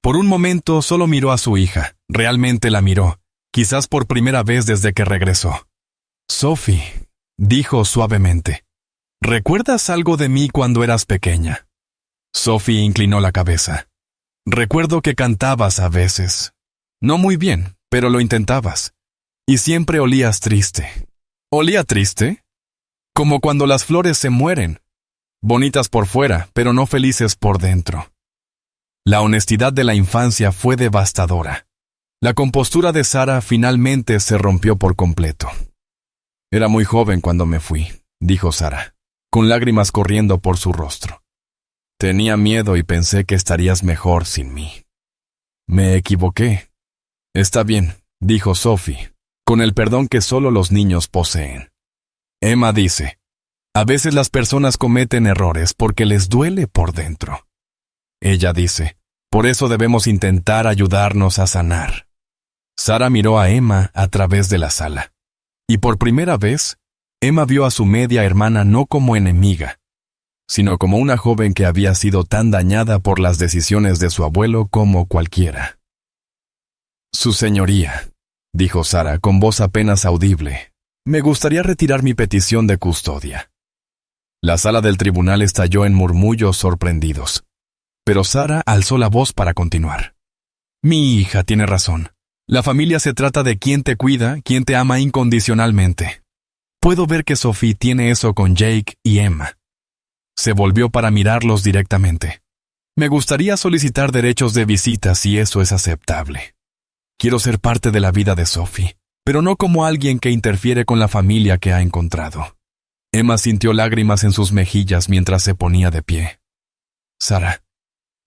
Por un momento solo miró a su hija. Realmente la miró, quizás por primera vez desde que regresó. Sophie, dijo suavemente, ¿recuerdas algo de mí cuando eras pequeña? Sophie inclinó la cabeza. Recuerdo que cantabas a veces. No muy bien, pero lo intentabas. Y siempre olías triste. ¿Olía triste? Como cuando las flores se mueren. Bonitas por fuera, pero no felices por dentro. La honestidad de la infancia fue devastadora. La compostura de Sara finalmente se rompió por completo. Era muy joven cuando me fui, dijo Sara, con lágrimas corriendo por su rostro. Tenía miedo y pensé que estarías mejor sin mí. Me equivoqué. Está bien, dijo Sophie, con el perdón que solo los niños poseen. Emma dice, a veces las personas cometen errores porque les duele por dentro. Ella dice, por eso debemos intentar ayudarnos a sanar. Sara miró a Emma a través de la sala. Y por primera vez, Emma vio a su media hermana no como enemiga, sino como una joven que había sido tan dañada por las decisiones de su abuelo como cualquiera. Su señoría, dijo Sara con voz apenas audible, me gustaría retirar mi petición de custodia. La sala del tribunal estalló en murmullos sorprendidos, pero Sara alzó la voz para continuar. Mi hija tiene razón. La familia se trata de quién te cuida, quién te ama incondicionalmente. Puedo ver que Sophie tiene eso con Jake y Emma. Se volvió para mirarlos directamente. Me gustaría solicitar derechos de visita si eso es aceptable. Quiero ser parte de la vida de Sophie, pero no como alguien que interfiere con la familia que ha encontrado. Emma sintió lágrimas en sus mejillas mientras se ponía de pie. Sara,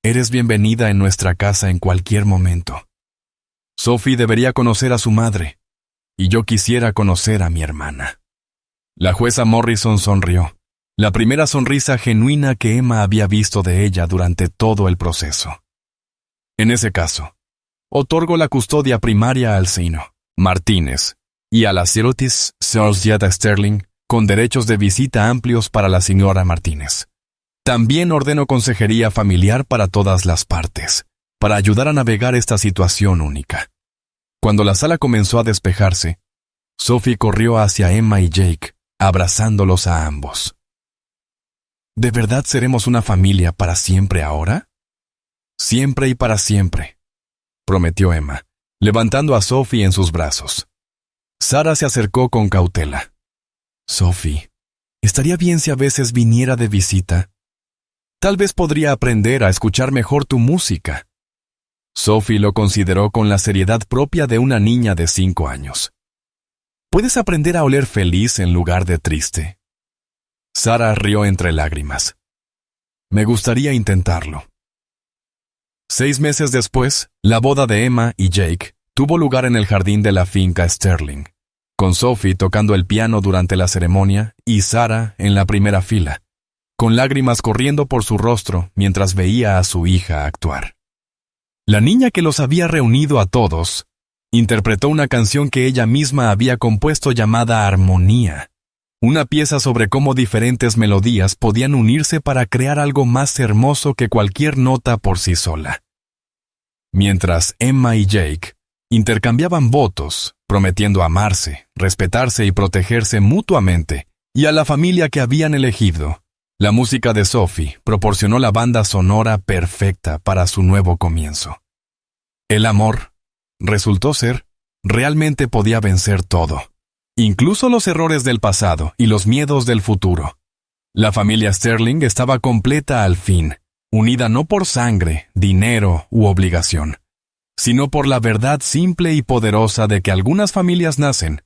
Eres bienvenida en nuestra casa en cualquier momento. Sophie debería conocer a su madre, y yo quisiera conocer a mi hermana. La jueza Morrison sonrió, la primera sonrisa genuina que Emma había visto de ella durante todo el proceso. En ese caso, otorgo la custodia primaria al Sino, Martínez, y a la Cerotis Sociedad Sterling, con derechos de visita amplios para la señora Martínez. También ordeno consejería familiar para todas las partes, para ayudar a navegar esta situación única. Cuando la sala comenzó a despejarse, Sophie corrió hacia Emma y Jake, abrazándolos a ambos. ¿De verdad seremos una familia para siempre ahora? Siempre y para siempre, prometió Emma, levantando a Sophie en sus brazos. Sarah se acercó con cautela. Sophie, estaría bien si a veces viniera de visita. Tal vez podría aprender a escuchar mejor tu música. Sophie lo consideró con la seriedad propia de una niña de 5 años. ¿Puedes aprender a oler feliz en lugar de triste? Sarah rió entre lágrimas. Me gustaría intentarlo. 6 meses después, la boda de Emma y Jake tuvo lugar en el jardín de la finca Sterling, con Sophie tocando el piano durante la ceremonia y Sarah en la primera fila, con lágrimas corriendo por su rostro mientras veía a su hija actuar. La niña que los había reunido a todos interpretó una canción que ella misma había compuesto llamada Armonía, una pieza sobre cómo diferentes melodías podían unirse para crear algo más hermoso que cualquier nota por sí sola. Mientras Emma y Jake intercambiaban votos, prometiendo amarse, respetarse y protegerse mutuamente, y a la familia que habían elegido, la música de Sophie proporcionó la banda sonora perfecta para su nuevo comienzo. El amor, resultó ser, realmente podía vencer todo, incluso los errores del pasado y los miedos del futuro. La familia Sterling estaba completa al fin, unida no por sangre, dinero u obligación, sino por la verdad simple y poderosa de que algunas familias nacen